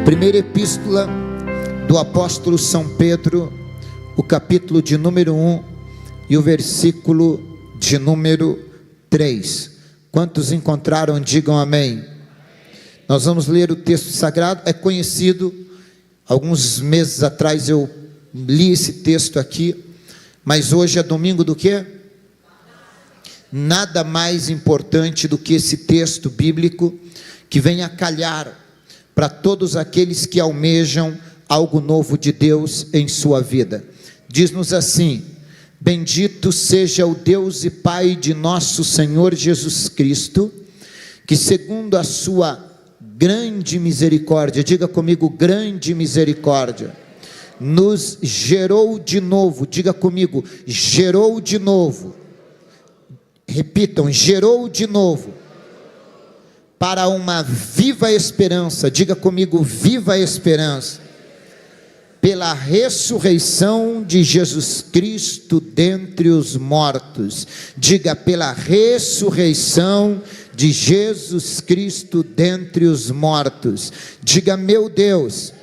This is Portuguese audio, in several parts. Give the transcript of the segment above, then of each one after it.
Primeira epístola do apóstolo São Pedro, o capítulo de número 1 e o versículo de número 3. Quantos encontraram, digam amém. Nós vamos ler o texto sagrado, é conhecido, alguns meses atrás eu li esse texto aqui, mas hoje é domingo do quê? Nada mais importante do que esse texto bíblico que vem a calhar para todos aqueles que almejam algo novo de Deus em sua vida. Diz-nos assim: bendito seja o Deus e Pai de nosso Senhor Jesus Cristo, que segundo a sua grande misericórdia, diga comigo, grande misericórdia, nos gerou de novo, diga comigo, gerou de novo, repitam, gerou de novo, para uma viva esperança, diga comigo, viva esperança, pela ressurreição de Jesus Cristo dentre os mortos, diga, pela ressurreição de Jesus Cristo dentre os mortos, diga, meu Deus,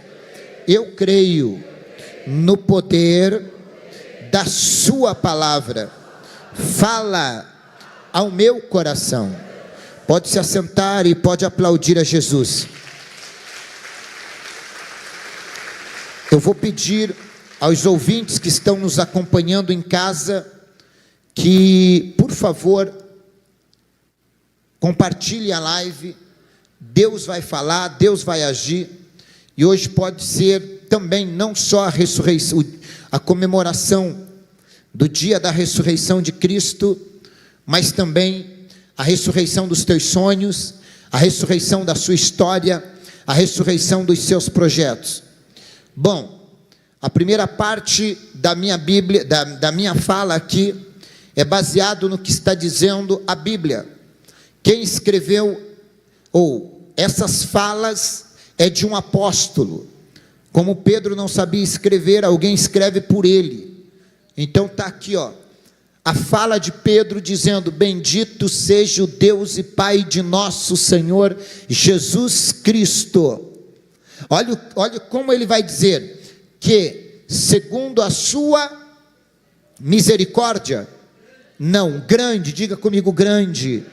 eu creio no poder da sua palavra, fala ao meu coração. Pode se assentar e pode aplaudir a Jesus. Eu vou pedir aos ouvintes que estão nos acompanhando em casa que, por favor, compartilhe a live. Deus vai falar, Deus vai agir, e hoje pode ser também não só a ressurreição, a comemoração do dia da ressurreição de Cristo, mas também a ressurreição dos teus sonhos, a ressurreição da sua história, a ressurreição dos seus projetos. Bom, a primeira parte da minha Bíblia, da minha fala aqui, é baseado no que está dizendo a Bíblia. Quem escreveu, essas falas é de um apóstolo. Como Pedro não sabia escrever, alguém escreve por ele. Então está aqui, a fala de Pedro dizendo: bendito seja o Deus e Pai de nosso Senhor Jesus Cristo. Olha como ele vai dizer, que segundo a sua misericórdia, não, grande, diga comigo, grande,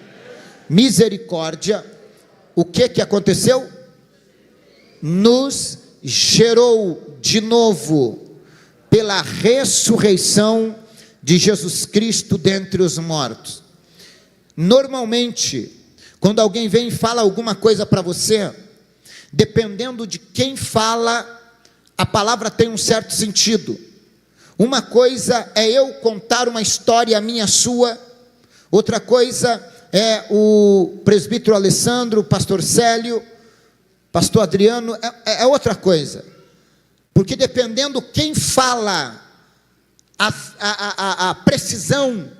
misericórdia, o que aconteceu? Nos gerou de novo, pela ressurreição de Jesus Cristo dentre os mortos. Normalmente, quando alguém vem e fala alguma coisa para você, dependendo de quem fala, a palavra tem um certo sentido. Uma coisa é eu contar uma história minha, sua. Outra coisa é o presbítero Alessandro, o pastor Célio, pastor Adriano, é outra coisa. Porque dependendo quem fala, a precisão,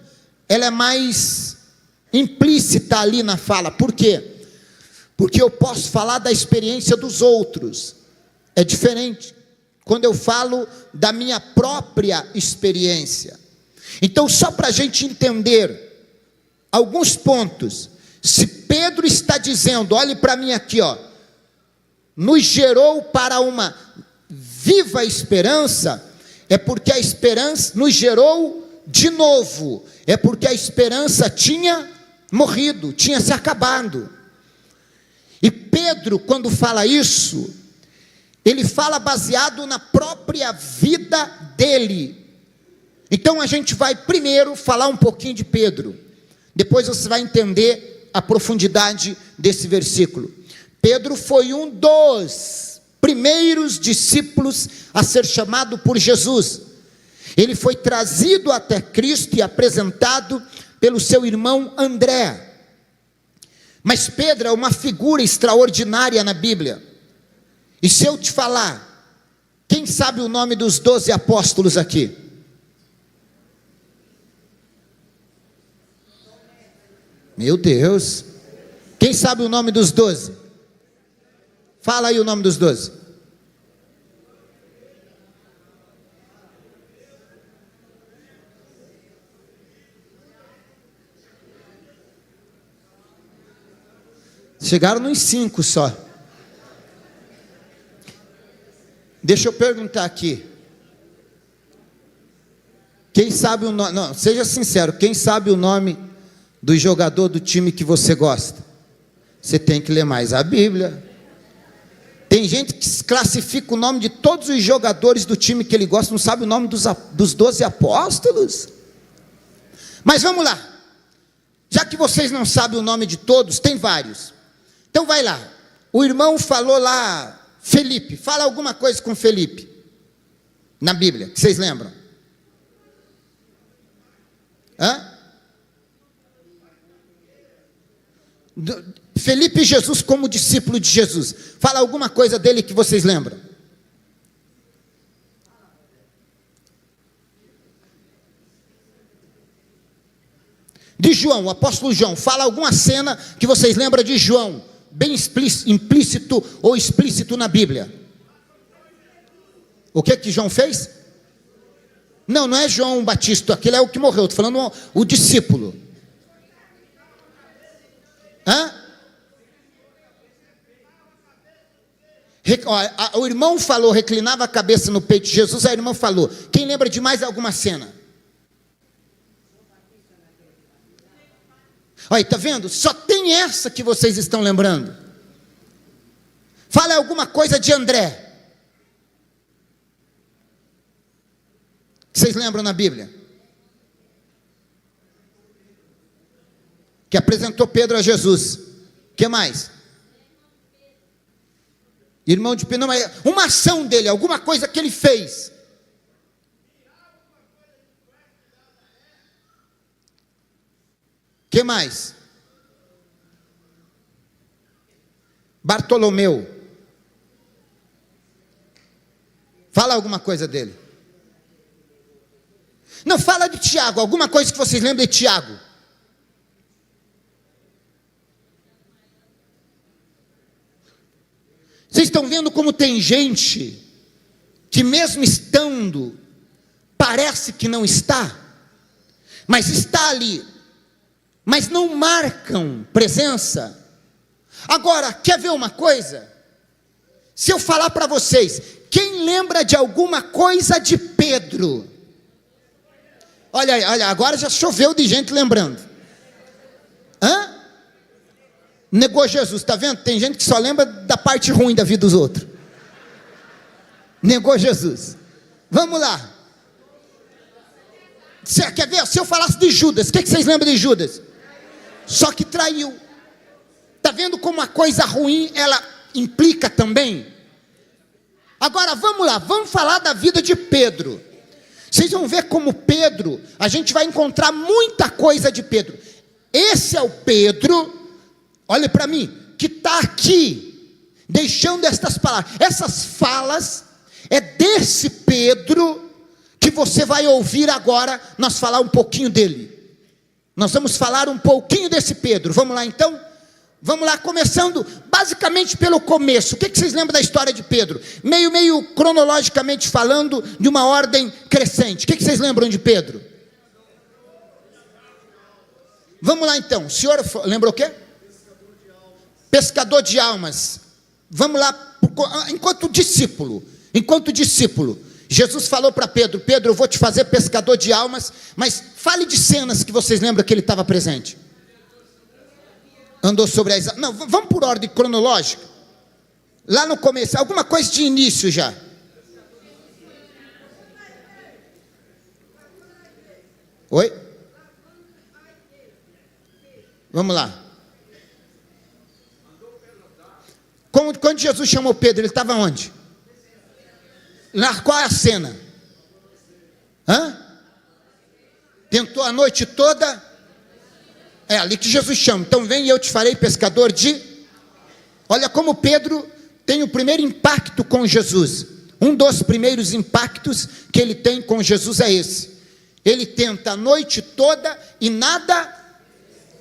ela é mais implícita ali na fala. Por quê? Porque eu posso falar da experiência dos outros, é diferente quando eu falo da minha própria experiência. Então, só para a gente entender alguns pontos, se Pedro está dizendo, olhe para mim aqui, nos gerou para uma viva esperança, é porque a esperança nos gerou de novo, é porque a esperança tinha morrido, tinha se acabado. E Pedro, quando fala isso, ele fala baseado na própria vida dele. Então a gente vai primeiro falar um pouquinho de Pedro, depois você vai entender a profundidade desse versículo. Pedro foi um dos primeiros discípulos a ser chamado por Jesus. Ele foi trazido até Cristo e apresentado pelo seu irmão André. Mas Pedro é uma figura extraordinária na Bíblia. E se eu te falar, quem sabe o nome dos 12 apóstolos aqui? Meu Deus, quem sabe o nome dos 12? Fala aí o nome dos 12. Chegaram nos 5 só. Deixa eu perguntar aqui. Quem sabe o nome? Não, seja sincero. Quem sabe o nome do jogador do time que você gosta? Você tem que ler mais a Bíblia. Tem gente que classifica o nome de todos os jogadores do time que ele gosta, não sabe o nome dos 12 apóstolos. Mas vamos lá. Já que vocês não sabem o nome de todos, tem vários. Então vai lá. O irmão falou lá, Felipe. Fala alguma coisa com Felipe. Na Bíblia, que vocês lembram? Felipe e Jesus como discípulo de Jesus. Fala alguma coisa dele que vocês lembram. De João, o apóstolo João. Fala alguma cena que vocês lembram de João, bem implícito ou explícito na Bíblia. O que João fez? Não, não é João Batista, aquele é o que morreu. Estou falando o discípulo. O irmão falou, reclinava a cabeça no peito de Jesus. A irmã falou. Quem lembra de mais alguma cena? Olha, está vendo? Só tem essa que vocês estão lembrando. Fala alguma coisa de André. Vocês lembram na Bíblia? Que apresentou Pedro a Jesus. O que mais? Irmão de Pedro. Uma ação dele, alguma coisa que ele fez. O que mais? Bartolomeu. Fala alguma coisa dele. Não, fala de Tiago, alguma coisa que vocês lembram de Tiago. Vocês estão vendo como tem gente que mesmo estando, parece que não está, mas está ali, mas não marcam presença. Agora, quer ver uma coisa? Se eu falar para vocês, quem lembra de alguma coisa de Pedro? Olha, agora já choveu de gente lembrando. Negou Jesus, está vendo? Tem gente que só lembra da parte ruim da vida dos outros. Negou Jesus. Vamos lá. Você quer ver? Se eu falasse de Judas, o que vocês lembram de Judas? Só que traiu. Está vendo como a coisa ruim, ela implica também? Agora, vamos lá, vamos falar da vida de Pedro. Vocês vão ver como Pedro, a gente vai encontrar muita coisa de Pedro. Esse é o Pedro, olha para mim, que está aqui, deixando estas palavras. Essas falas, é desse Pedro, que você vai ouvir agora, nós falar um pouquinho dele. Nós vamos falar um pouquinho desse Pedro. Vamos lá então? Vamos lá, começando basicamente pelo começo. O que vocês lembram da história de Pedro? Meio cronologicamente falando, de uma ordem crescente. O que vocês lembram de Pedro? Vamos lá então. O senhor lembra o quê? Pescador de almas. Vamos lá, enquanto discípulo, Jesus falou para Pedro: Pedro, eu vou te fazer pescador de almas, mas fale de cenas que vocês lembram que ele estava presente. Andou sobre as... Não, vamos por ordem cronológica. Lá no começo, alguma coisa de início já. Oi? Vamos lá. Quando Jesus chamou Pedro, ele estava onde? Qual é a cena? Tentou a noite toda. É ali que Jesus chama. Então vem e eu te farei pescador de... Olha como Pedro tem o primeiro impacto com Jesus. Um dos primeiros impactos que ele tem com Jesus é esse. Ele tenta a noite toda e nada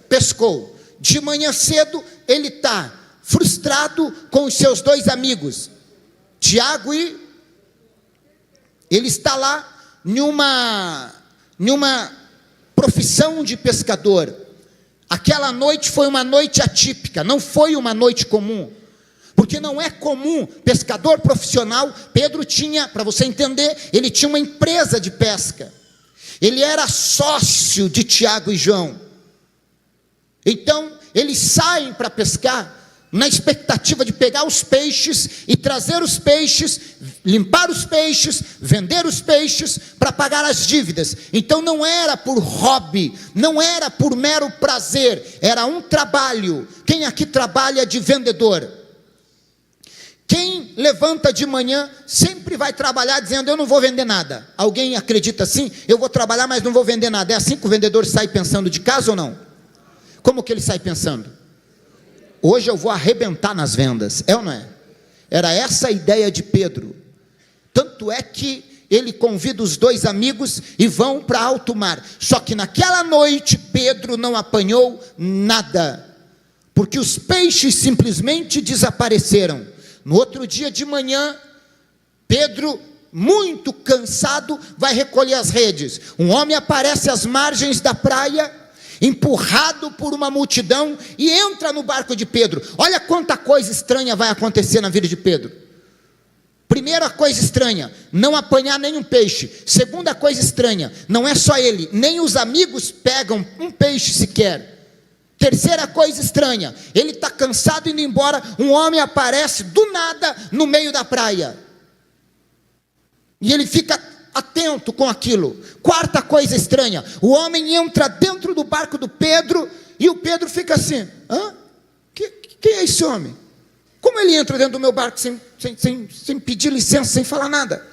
pescou. De manhã cedo ele está frustrado com os seus dois amigos, Tiago e... Ele está lá numa profissão de pescador. Aquela noite foi uma noite atípica, não foi uma noite comum, porque não é comum, pescador profissional. Pedro tinha, para você entender, ele tinha uma empresa de pesca, ele era sócio de Tiago e João. Então eles saem para pescar, na expectativa de pegar os peixes e trazer os peixes, limpar os peixes, vender os peixes para pagar as dívidas. Então não era por hobby, não era por mero prazer, era um trabalho. Quem aqui trabalha de vendedor? Quem levanta de manhã sempre vai trabalhar dizendo: eu não vou vender nada. Alguém acredita assim? Eu vou trabalhar, mas não vou vender nada. É assim que o vendedor sai pensando de casa ou não? Como que ele sai pensando? Hoje eu vou arrebentar nas vendas, é ou não é? Era essa a ideia de Pedro. Tanto é que ele convida os dois amigos e vão para alto mar. Só que naquela noite Pedro não apanhou nada, porque os peixes simplesmente desapareceram. No outro dia de manhã, Pedro, muito cansado, vai recolher as redes. Um homem aparece às margens da praia, empurrado por uma multidão, e entra no barco de Pedro. Olha quanta coisa estranha vai acontecer na vida de Pedro. Primeira coisa estranha, não apanhar nenhum peixe. Segunda coisa estranha, não é só ele, nem os amigos pegam um peixe sequer. Terceira coisa estranha, ele está cansado indo embora, um homem aparece do nada no meio da praia, e ele fica atento com aquilo. Quarta coisa estranha, o homem entra dentro do barco do Pedro, e o Pedro fica assim: quem é esse homem? Como ele entra dentro do meu barco sem pedir licença, sem falar nada?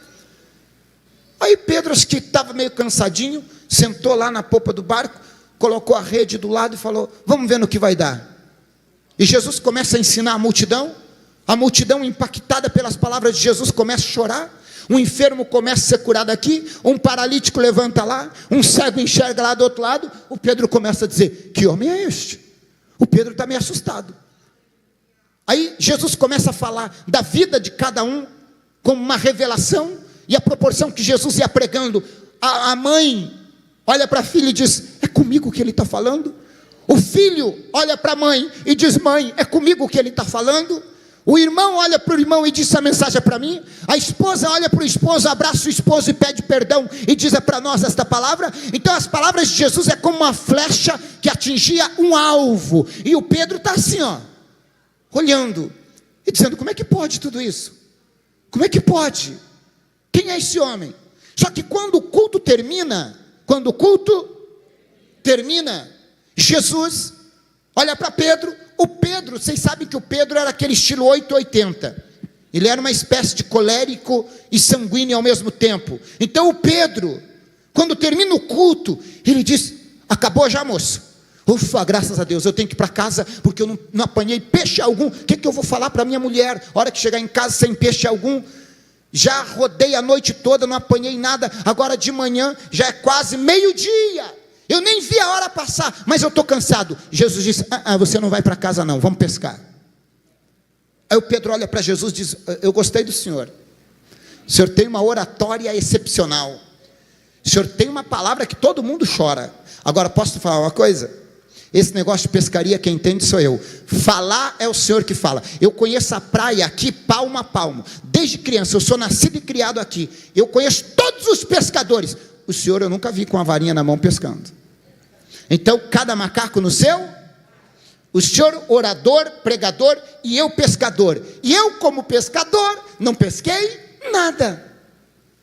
Aí Pedro, acho que estava meio cansadinho, sentou lá na popa do barco, colocou a rede do lado e falou: vamos ver no que vai dar. E Jesus começa a ensinar a multidão impactada pelas palavras de Jesus começa a chorar. Um enfermo começa a ser curado aqui, um paralítico levanta lá, um cego enxerga lá do outro lado. O Pedro começa a dizer: que homem é este? O Pedro está meio assustado. Aí Jesus começa a falar da vida de cada um, como uma revelação, e a proporção que Jesus ia pregando. A mãe olha para a filha e diz: é comigo que ele está falando? O filho olha para a mãe e diz: mãe, é comigo que ele está falando? O irmão olha para o irmão e diz: a mensagem é para mim. A esposa olha para o esposo, abraça o esposo e pede perdão e diz: é para nós esta palavra. Então as palavras de Jesus é como uma flecha que atingia um alvo, e o Pedro está assim, olhando e dizendo: como é que pode tudo isso? Como é que pode? Quem é esse homem? Só que quando o culto termina, Jesus olha para Pedro. O Pedro, vocês sabem que o Pedro era aquele estilo 880, ele era uma espécie de colérico e sanguíneo ao mesmo tempo. Então o Pedro, quando termina o culto, ele diz: acabou já, moço? Ufa, graças a Deus, eu tenho que ir para casa, porque eu não apanhei peixe algum. O que eu vou falar para minha mulher, a hora que chegar em casa sem peixe algum? Já rodei a noite toda, não apanhei nada, agora de manhã, já é quase meio-dia, eu nem vi a hora passar, mas eu estou cansado. Jesus disse: você não vai para casa não, vamos pescar. Aí o Pedro olha para Jesus e diz: eu gostei do senhor tem uma oratória excepcional, o senhor tem uma palavra que todo mundo chora. Agora posso te falar uma coisa? Esse negócio de pescaria, quem entende sou eu. Falar é o senhor que fala. Eu conheço a praia aqui palmo a palmo, desde criança, eu sou nascido e criado aqui, eu conheço todos os pescadores. O senhor eu nunca vi com a varinha na mão pescando. Então cada macaco no seu. O senhor orador, pregador, e eu pescador. E eu, como pescador, não pesquei nada,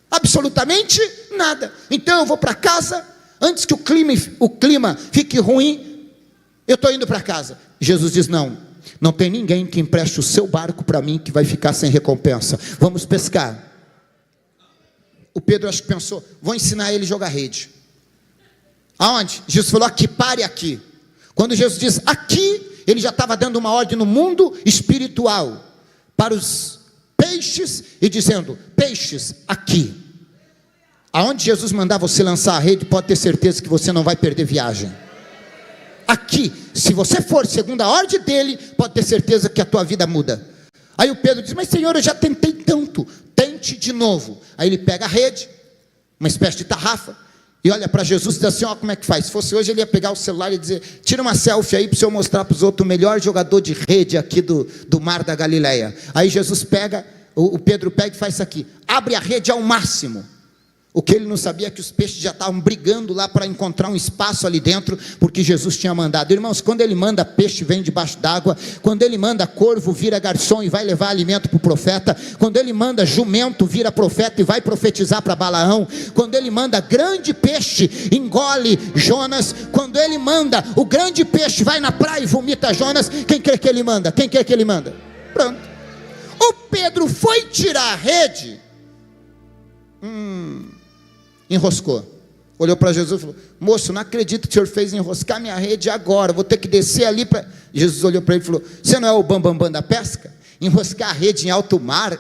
absolutamente nada. Então eu vou para casa, antes que o clima fique ruim, eu estou indo para casa. Jesus diz: não tem ninguém que empreste o seu barco para mim que vai ficar sem recompensa. Vamos pescar. O Pedro acho que pensou: vou ensinar ele a jogar rede. Aonde? Jesus falou: aqui, pare aqui. Quando Jesus diz aqui, ele já estava dando uma ordem no mundo espiritual para os peixes e dizendo: peixes, aqui. Aonde Jesus mandar você lançar a rede, pode ter certeza que você não vai perder viagem. Aqui, se você for segundo a ordem dele, pode ter certeza que a tua vida muda. Aí o Pedro diz: mas Senhor, eu já tentei tanto. Tente de novo. Aí ele pega a rede, uma espécie de tarrafa, e olha para Jesus e diz assim: ó, como é que faz? Se fosse hoje, ele ia pegar o celular e dizer: tira uma selfie aí para o senhor mostrar para os outros o melhor jogador de rede aqui do mar da Galileia. Aí Jesus pega, o Pedro pega e faz isso aqui, abre a rede ao máximo. O que ele não sabia é que os peixes já estavam brigando lá para encontrar um espaço ali dentro, porque Jesus tinha mandado. Irmãos, quando ele manda peixe, vem debaixo d'água. Quando ele manda corvo, vira garçom e vai levar alimento para o profeta. Quando ele manda jumento, vira profeta e vai profetizar para Balaão. Quando ele manda grande peixe, engole Jonas. Quando ele manda o grande peixe, vai na praia e vomita Jonas. Quem quer que ele manda? Quem quer que ele manda? Pronto. O Pedro foi tirar a rede, enroscou, olhou para Jesus e falou: moço, não acredito que o senhor fez enroscar minha rede agora, vou ter que descer ali para... Jesus olhou para ele e falou: você não é o bambambam da pesca? Enroscar a rede em alto mar?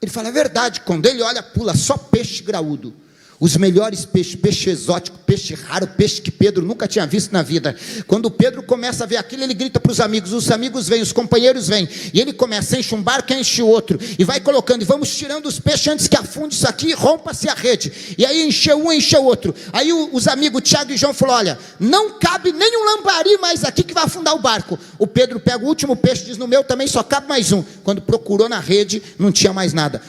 Ele fala: é verdade. Quando ele olha, pula só peixe graúdo, os melhores peixes, peixe exótico, peixe raro, peixe que Pedro nunca tinha visto na vida. Quando Pedro começa a ver aquilo, ele grita para os amigos vêm, os companheiros vêm, e ele começa, enche um barco, enche o outro, e vai colocando, e vamos tirando os peixes antes que afunde isso aqui e rompa-se a rede. E aí encheu um, encheu outro. Aí os amigos Tiago e João falaram: olha, não cabe nem um lambari mais aqui que vai afundar o barco. O Pedro pega o último peixe e diz: no meu também só cabe mais um. Quando procurou na rede, não tinha mais nada.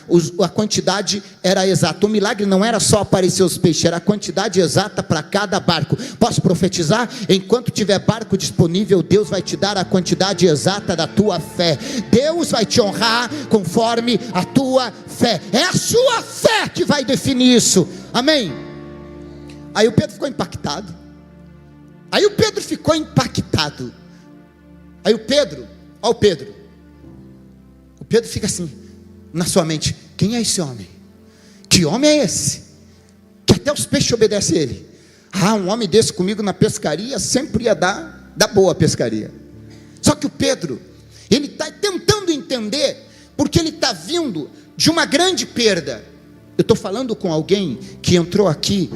A quantidade era exata. O milagre não era só aparecer os peixes, era a quantidade exata para cada barco. Posso profetizar? Enquanto tiver barco disponível, Deus vai te dar a quantidade exata da tua fé. Deus vai te honrar conforme a tua fé. É a sua fé que vai definir isso. Amém? Aí o Pedro ficou impactado. Aí o Pedro, ó o Pedro fica assim na sua mente: quem é esse homem? Que homem é esse? Que até os peixes obedecem a ele. Um homem desse comigo na pescaria sempre ia dar boa pescaria. Só que o Pedro, ele está tentando entender, porque ele está vindo de uma grande perda. Eu estou falando com alguém que entrou aqui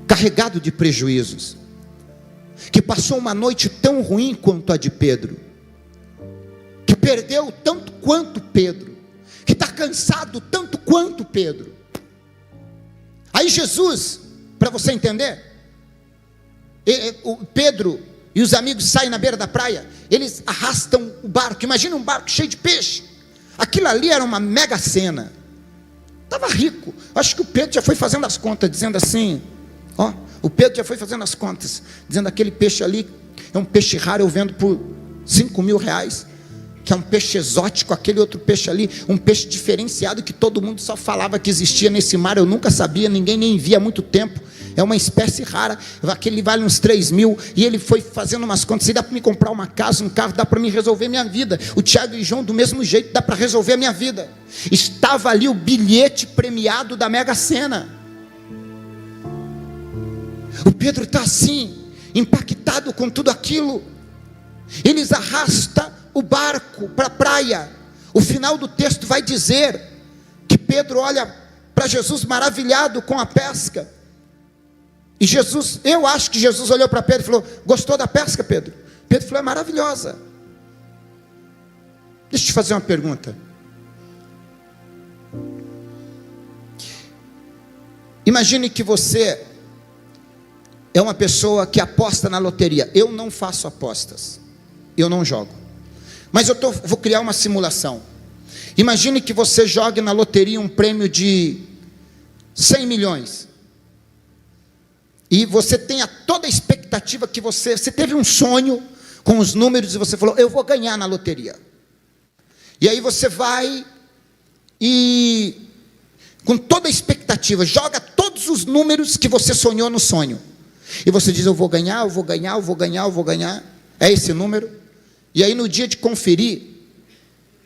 carregado de prejuízos, que passou uma noite tão ruim quanto a de Pedro, que perdeu tanto quanto Pedro, que está cansado tanto quanto Pedro. Aí Jesus, para você entender, o Pedro e os amigos saem na beira da praia, eles arrastam o barco. Imagina um barco cheio de peixe. Aquilo ali era uma mega cena. Estava rico. Acho que o Pedro já foi fazendo as contas, dizendo assim, dizendo: aquele peixe ali é um peixe raro, eu vendo por 5 mil reais, que é um peixe exótico. Aquele outro peixe ali, um peixe diferenciado, que todo mundo só falava que existia nesse mar, eu nunca sabia, ninguém nem via há muito tempo, é uma espécie rara, aquele vale uns 3 mil, e ele foi fazendo umas contas: se dá para me comprar uma casa, um carro, dá para me resolver minha vida. O Tiago e João, do mesmo jeito, dá para resolver a minha vida. Estava ali o bilhete premiado da Mega Sena. O Pedro está assim, impactado com tudo aquilo. Eles arrastam o barco para a praia. O final do texto vai dizer que Pedro olha para Jesus maravilhado com a pesca. E Jesus, eu acho que Jesus olhou para Pedro e falou: gostou da pesca, Pedro? Pedro falou: é maravilhosa. Deixa eu te fazer uma pergunta. Imagine que você é uma pessoa que aposta na loteria. Eu não faço apostas, eu não jogo, mas vou criar uma simulação. Imagine que você jogue na loteria um prêmio de 100 milhões. E você tenha toda a expectativa que você teve um sonho com os números e você falou: eu vou ganhar na loteria. E aí você vai e, com toda a expectativa, joga todos os números que você sonhou no sonho. E você diz: eu vou ganhar, eu vou ganhar, eu vou ganhar, eu vou ganhar. É esse número. E aí no dia de conferir,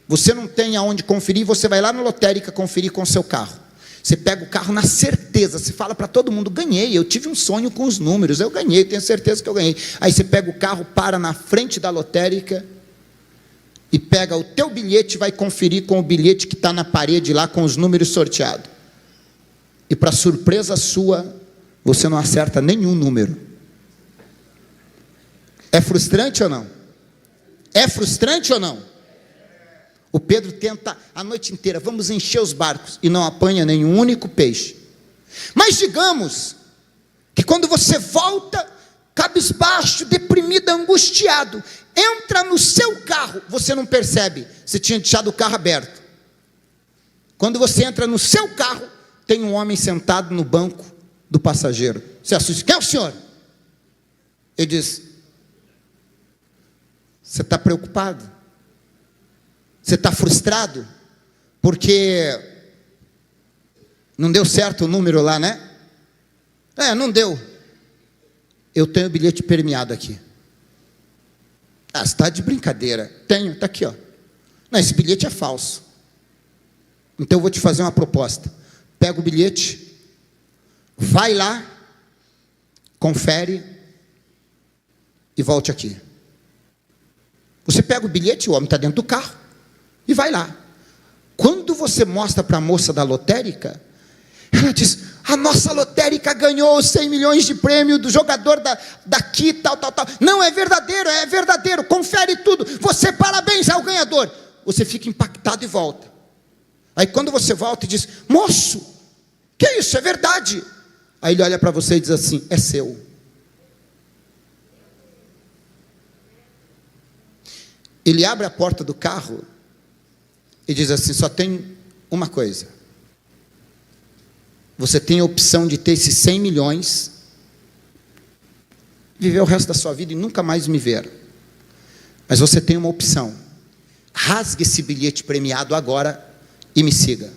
você não tem aonde conferir, você vai lá na lotérica conferir com o seu carro. Você pega o carro na certeza, você fala para todo mundo: ganhei, eu tive um sonho com os números, eu ganhei, tenho certeza que eu ganhei. Aí você pega o carro, para na frente da lotérica e pega o teu bilhete e vai conferir com o bilhete que está na parede lá com os números sorteados. E para surpresa sua, você não acerta nenhum número. É frustrante ou não? É frustrante ou não? O Pedro tenta a noite inteira: vamos encher os barcos, e não apanha nenhum único peixe. Mas digamos que quando você volta, cabisbaixo, deprimido, angustiado, entra no seu carro, você não percebe, você tinha deixado o carro aberto. Quando você entra no seu carro, tem um homem sentado no banco do passageiro. Você assusta: quem é o senhor? Ele diz: você está preocupado? Você está frustrado? Porque não deu certo o número lá, né? Não deu. Eu tenho o bilhete premiado aqui. Você está de brincadeira. Tenho, está aqui, ó. Não, esse bilhete é falso. Então eu vou te fazer uma proposta. Pega o bilhete, vai lá, confere e volte aqui. Você pega o bilhete, o homem está dentro do carro, e vai lá. Quando você mostra para a moça da lotérica, ela diz: a nossa lotérica ganhou 100 milhões de prêmio do jogador daqui, tal. Não, é verdadeiro, confere tudo. Você, parabéns ao ganhador. Você fica impactado e volta. Aí quando você volta e diz: moço, que isso, é verdade. Aí ele olha para você e diz assim: é seu. Ele abre a porta do carro e diz assim: só tem uma coisa. Você tem a opção de ter esses 100 milhões, viver o resto da sua vida e nunca mais me ver. Mas você tem uma opção: rasgue esse bilhete premiado agora e me siga.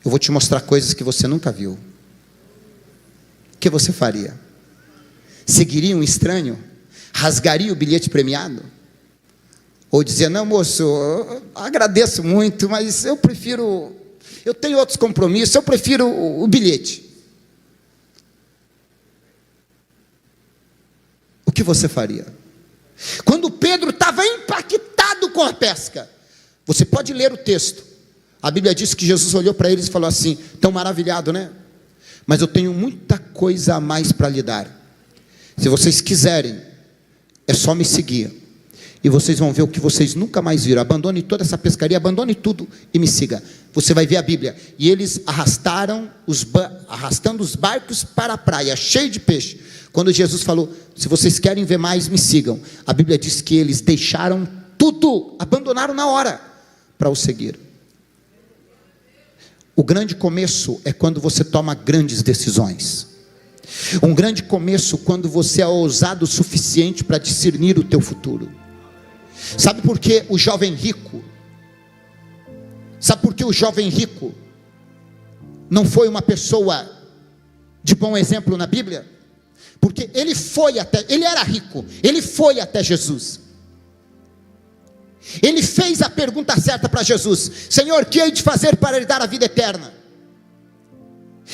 Eu vou te mostrar coisas que você nunca viu. O que você faria? Seguiria um estranho? Rasgaria o bilhete premiado? Ou dizia: não, moço, eu agradeço muito, mas eu tenho outros compromissos, eu prefiro o bilhete. O que você faria? Quando Pedro estava impactado com a pesca, você pode ler o texto. A Bíblia diz que Jesus olhou para eles e falou assim: tão maravilhado, né? Mas eu tenho muita coisa a mais para lhe dar. Se vocês quiserem, é só me seguir, e vocês vão ver o que vocês nunca mais viram. Abandone toda essa pescaria, abandone tudo e me siga. Você vai ver a Bíblia. E eles arrastando os barcos para a praia, cheio de peixe. Quando Jesus falou: se vocês querem ver mais, me sigam. A Bíblia diz que eles deixaram tudo, abandonaram na hora para o seguir. O grande começo é quando você toma grandes decisões. Um grande começo quando você é ousado o suficiente para discernir o teu futuro. Sabe por que o jovem rico? Sabe por que o jovem rico não foi uma pessoa de bom exemplo na Bíblia? Porque ele era rico, ele foi até Jesus. Ele fez a pergunta certa para Jesus: Senhor, que hei de fazer para lhe dar a vida eterna?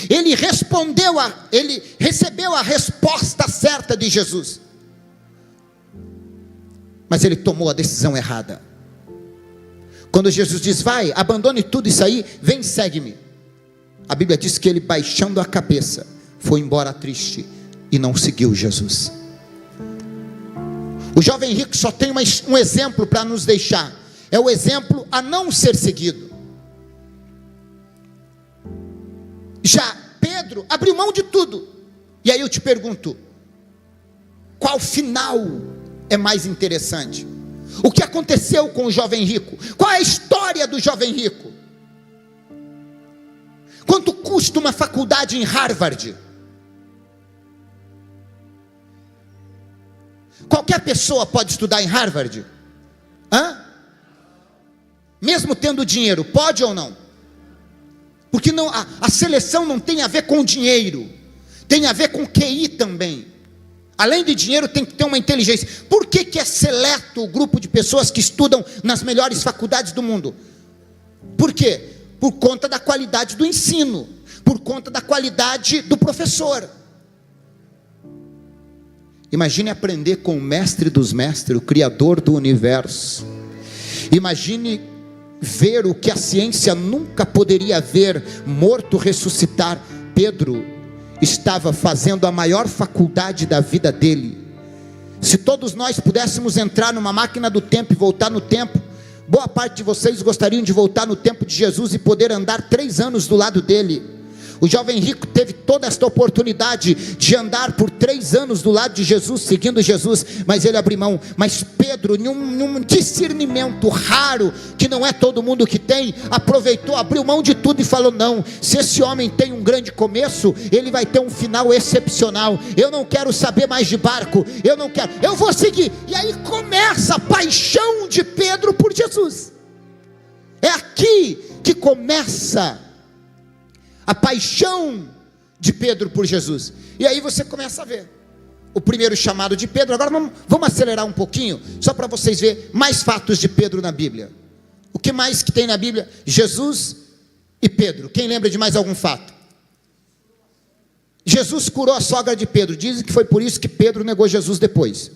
Ele recebeu a resposta certa de Jesus, mas ele tomou a decisão errada. Quando Jesus diz: vai, abandone tudo isso aí, vem, segue-me, a Bíblia diz que ele, baixando a cabeça, foi embora triste e não seguiu Jesus. O jovem rico só tem um exemplo para nos deixar: é o exemplo a não ser seguido. Já Pedro abriu mão de tudo. E aí eu te pergunto: qual final é mais interessante? O que aconteceu com o jovem rico? Qual é a história do jovem rico? Quanto custa uma faculdade em Harvard? Qualquer pessoa pode estudar em Harvard? Mesmo tendo dinheiro, pode ou não? Porque não, a seleção não tem a ver com dinheiro, tem a ver com QI também. Além de dinheiro, tem que ter uma inteligência. Por que é seleto o grupo de pessoas que estudam nas melhores faculdades do mundo? Por quê? Por conta da qualidade do ensino, por conta da qualidade do professor. Imagine aprender com o mestre dos mestres, o criador do universo. Imagine ver o que a ciência nunca poderia ver: morto ressuscitar. Pedro estava fazendo a maior faculdade da vida dele. Se todos nós pudéssemos entrar numa máquina do tempo e voltar no tempo, boa parte de vocês gostariam de voltar no tempo de Jesus e poder andar 3 anos do lado dele. O jovem rico teve toda esta oportunidade de andar por 3 anos do lado de Jesus, seguindo Jesus, mas ele abriu mão. Mas Pedro, num discernimento raro, que não é todo mundo que tem, aproveitou, abriu mão de tudo e falou: não, se esse homem tem um grande começo, ele vai ter um final excepcional. Eu não quero saber mais de barco, eu vou seguir. E aí começa a paixão de Pedro por Jesus. É aqui que começa a paixão de Pedro por Jesus. E aí você começa a ver o primeiro chamado de Pedro. Agora vamos acelerar um pouquinho, só para vocês verem mais fatos de Pedro na Bíblia. O que mais que tem na Bíblia? Jesus e Pedro. Quem lembra de mais algum fato? Jesus curou a sogra de Pedro. Dizem que foi por isso que Pedro negou Jesus depois.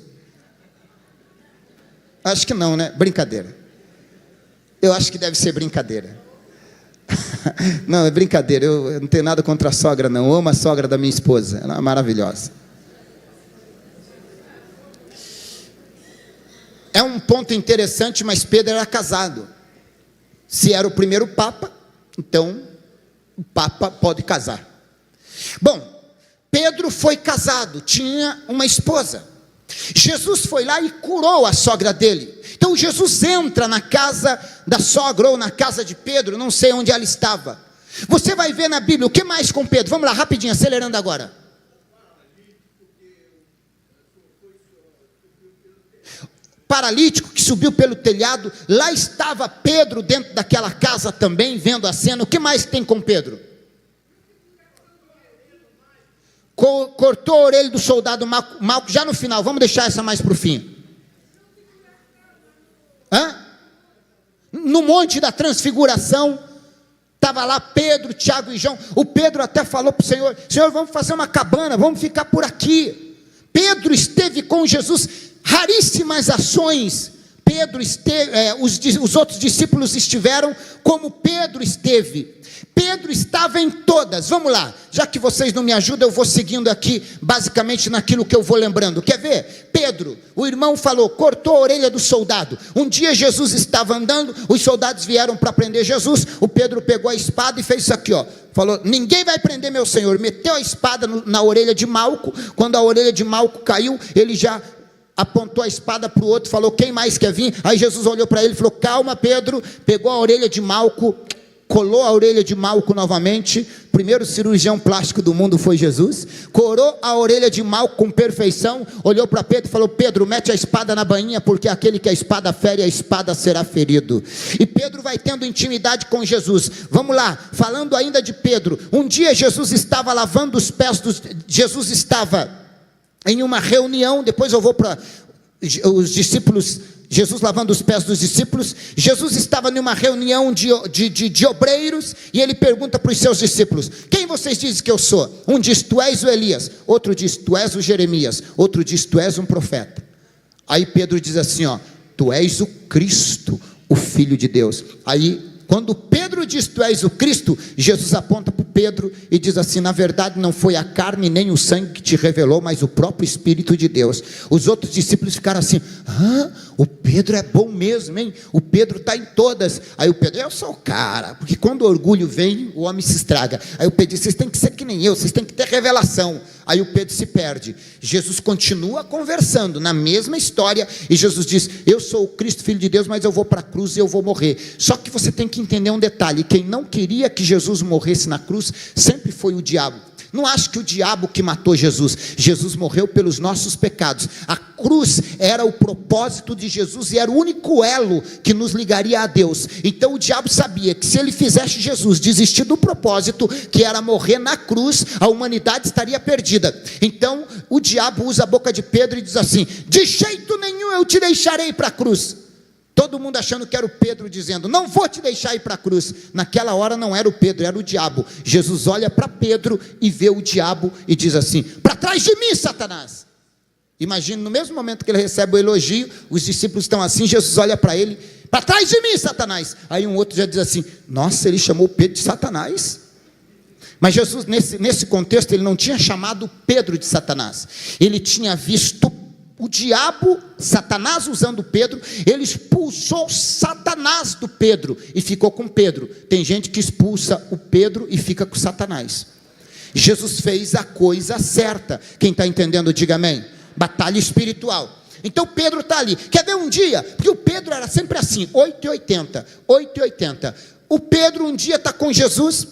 Acho que não, né? Brincadeira. Eu acho que deve ser brincadeira. Não, é brincadeira. Eu não tenho nada contra a sogra, não. Eu amo a sogra da minha esposa. Ela é maravilhosa. É um ponto interessante, mas Pedro era casado. Se era o primeiro papa, então o papa pode casar. Bom, Pedro foi casado, tinha uma esposa. Jesus foi lá e curou a sogra dele. Então Jesus entra na casa da sogra ou na casa de Pedro, não sei onde ela estava. Você vai ver na Bíblia, o que mais com Pedro? Vamos lá, rapidinho, acelerando agora. Paralítico que subiu pelo telhado, lá estava Pedro dentro daquela casa também, vendo a cena. O que mais tem com Pedro? Cortou a orelha do soldado Malco, já no final, vamos deixar essa mais para o fim. No Monte da Transfiguração, estava lá Pedro, Tiago e João. O Pedro até falou para o Senhor: Senhor, vamos fazer uma cabana, vamos ficar por aqui. Pedro esteve com Jesus, raríssimas ações. Pedro esteve, os outros discípulos estiveram como Pedro esteve. Pedro estava em todas. Vamos lá, já que vocês não me ajudam, eu vou seguindo aqui, basicamente naquilo que eu vou lembrando. Quer ver? Pedro, o irmão falou, cortou a orelha do soldado. Um dia Jesus estava andando, os soldados vieram para prender Jesus. O Pedro pegou a espada e fez isso aqui, ó. Falou: ninguém vai prender meu Senhor. Meteu a espada na orelha de Malco. Quando a orelha de Malco caiu, ele já apontou a espada para o outro, falou: quem mais quer vir? Aí Jesus olhou para ele e falou: calma, Pedro. Pegou a orelha de Malco, colou a orelha de Malco novamente. Primeiro cirurgião plástico do mundo foi Jesus. Corou a orelha de Malco com perfeição. Olhou para Pedro e falou: Pedro, mete a espada na bainha, porque aquele que a espada fere, a espada será ferido. E Pedro vai tendo intimidade com Jesus. Vamos lá, falando ainda de Pedro. Um dia Jesus estava lavando os pés Jesus estava em uma reunião. Depois eu vou para os discípulos, Jesus lavando os pés dos discípulos. Jesus estava em uma reunião de obreiros, e ele pergunta para os seus discípulos: quem vocês dizem que eu sou? Um diz: tu és o Elias. Outro diz: tu és o Jeremias. Outro diz: tu és um profeta. Aí Pedro diz assim, ó: tu és o Cristo, o Filho de Deus. Aí quando Pedro diz: tu és o Cristo, Jesus aponta para Pedro e diz assim: na verdade não foi a carne nem o sangue que te revelou, mas o próprio Espírito de Deus. Os outros discípulos ficaram assim: o Pedro é bom mesmo, hein? O Pedro está em todas. Aí o Pedro: eu sou o cara, porque quando o orgulho vem, o homem se estraga. Aí o Pedro diz: vocês têm que ser que nem eu, vocês têm que ter revelação. Aí o Pedro se perde. Jesus continua conversando na mesma história, e Jesus diz: eu sou o Cristo, Filho de Deus, mas eu vou para a cruz e eu vou morrer. Só que você tem que entender um detalhe: quem não queria que Jesus morresse na cruz sempre foi o diabo. Não acho que o diabo que matou Jesus. Jesus morreu pelos nossos pecados. A cruz era o propósito de Jesus e era o único elo que nos ligaria a Deus. Então o diabo sabia que se ele fizesse Jesus desistir do propósito, que era morrer na cruz, a humanidade estaria perdida. Então o diabo usa a boca de Pedro e diz assim: de jeito nenhum eu te deixarei para a cruz. Todo mundo achando que era o Pedro dizendo: não vou te deixar ir para a cruz. Naquela hora não era o Pedro, era o diabo. Jesus olha para Pedro e vê o diabo e diz assim: para trás de mim, Satanás. Imagina, no mesmo momento que ele recebe o elogio, os discípulos estão assim, Jesus olha para ele: para trás de mim, Satanás. Aí um outro já diz assim: nossa, ele chamou Pedro de Satanás. Mas Jesus, nesse contexto, ele não tinha chamado Pedro de Satanás. Ele tinha visto o diabo, Satanás usando Pedro. Ele expulsou Satanás do Pedro e ficou com Pedro. Tem gente que expulsa o Pedro e fica com Satanás. Jesus fez a coisa certa. Quem está entendendo, diga amém. Batalha espiritual. Então Pedro está ali. Quer ver um dia? Porque o Pedro era sempre assim, 8,80, 8,80. O Pedro um dia está com Jesus,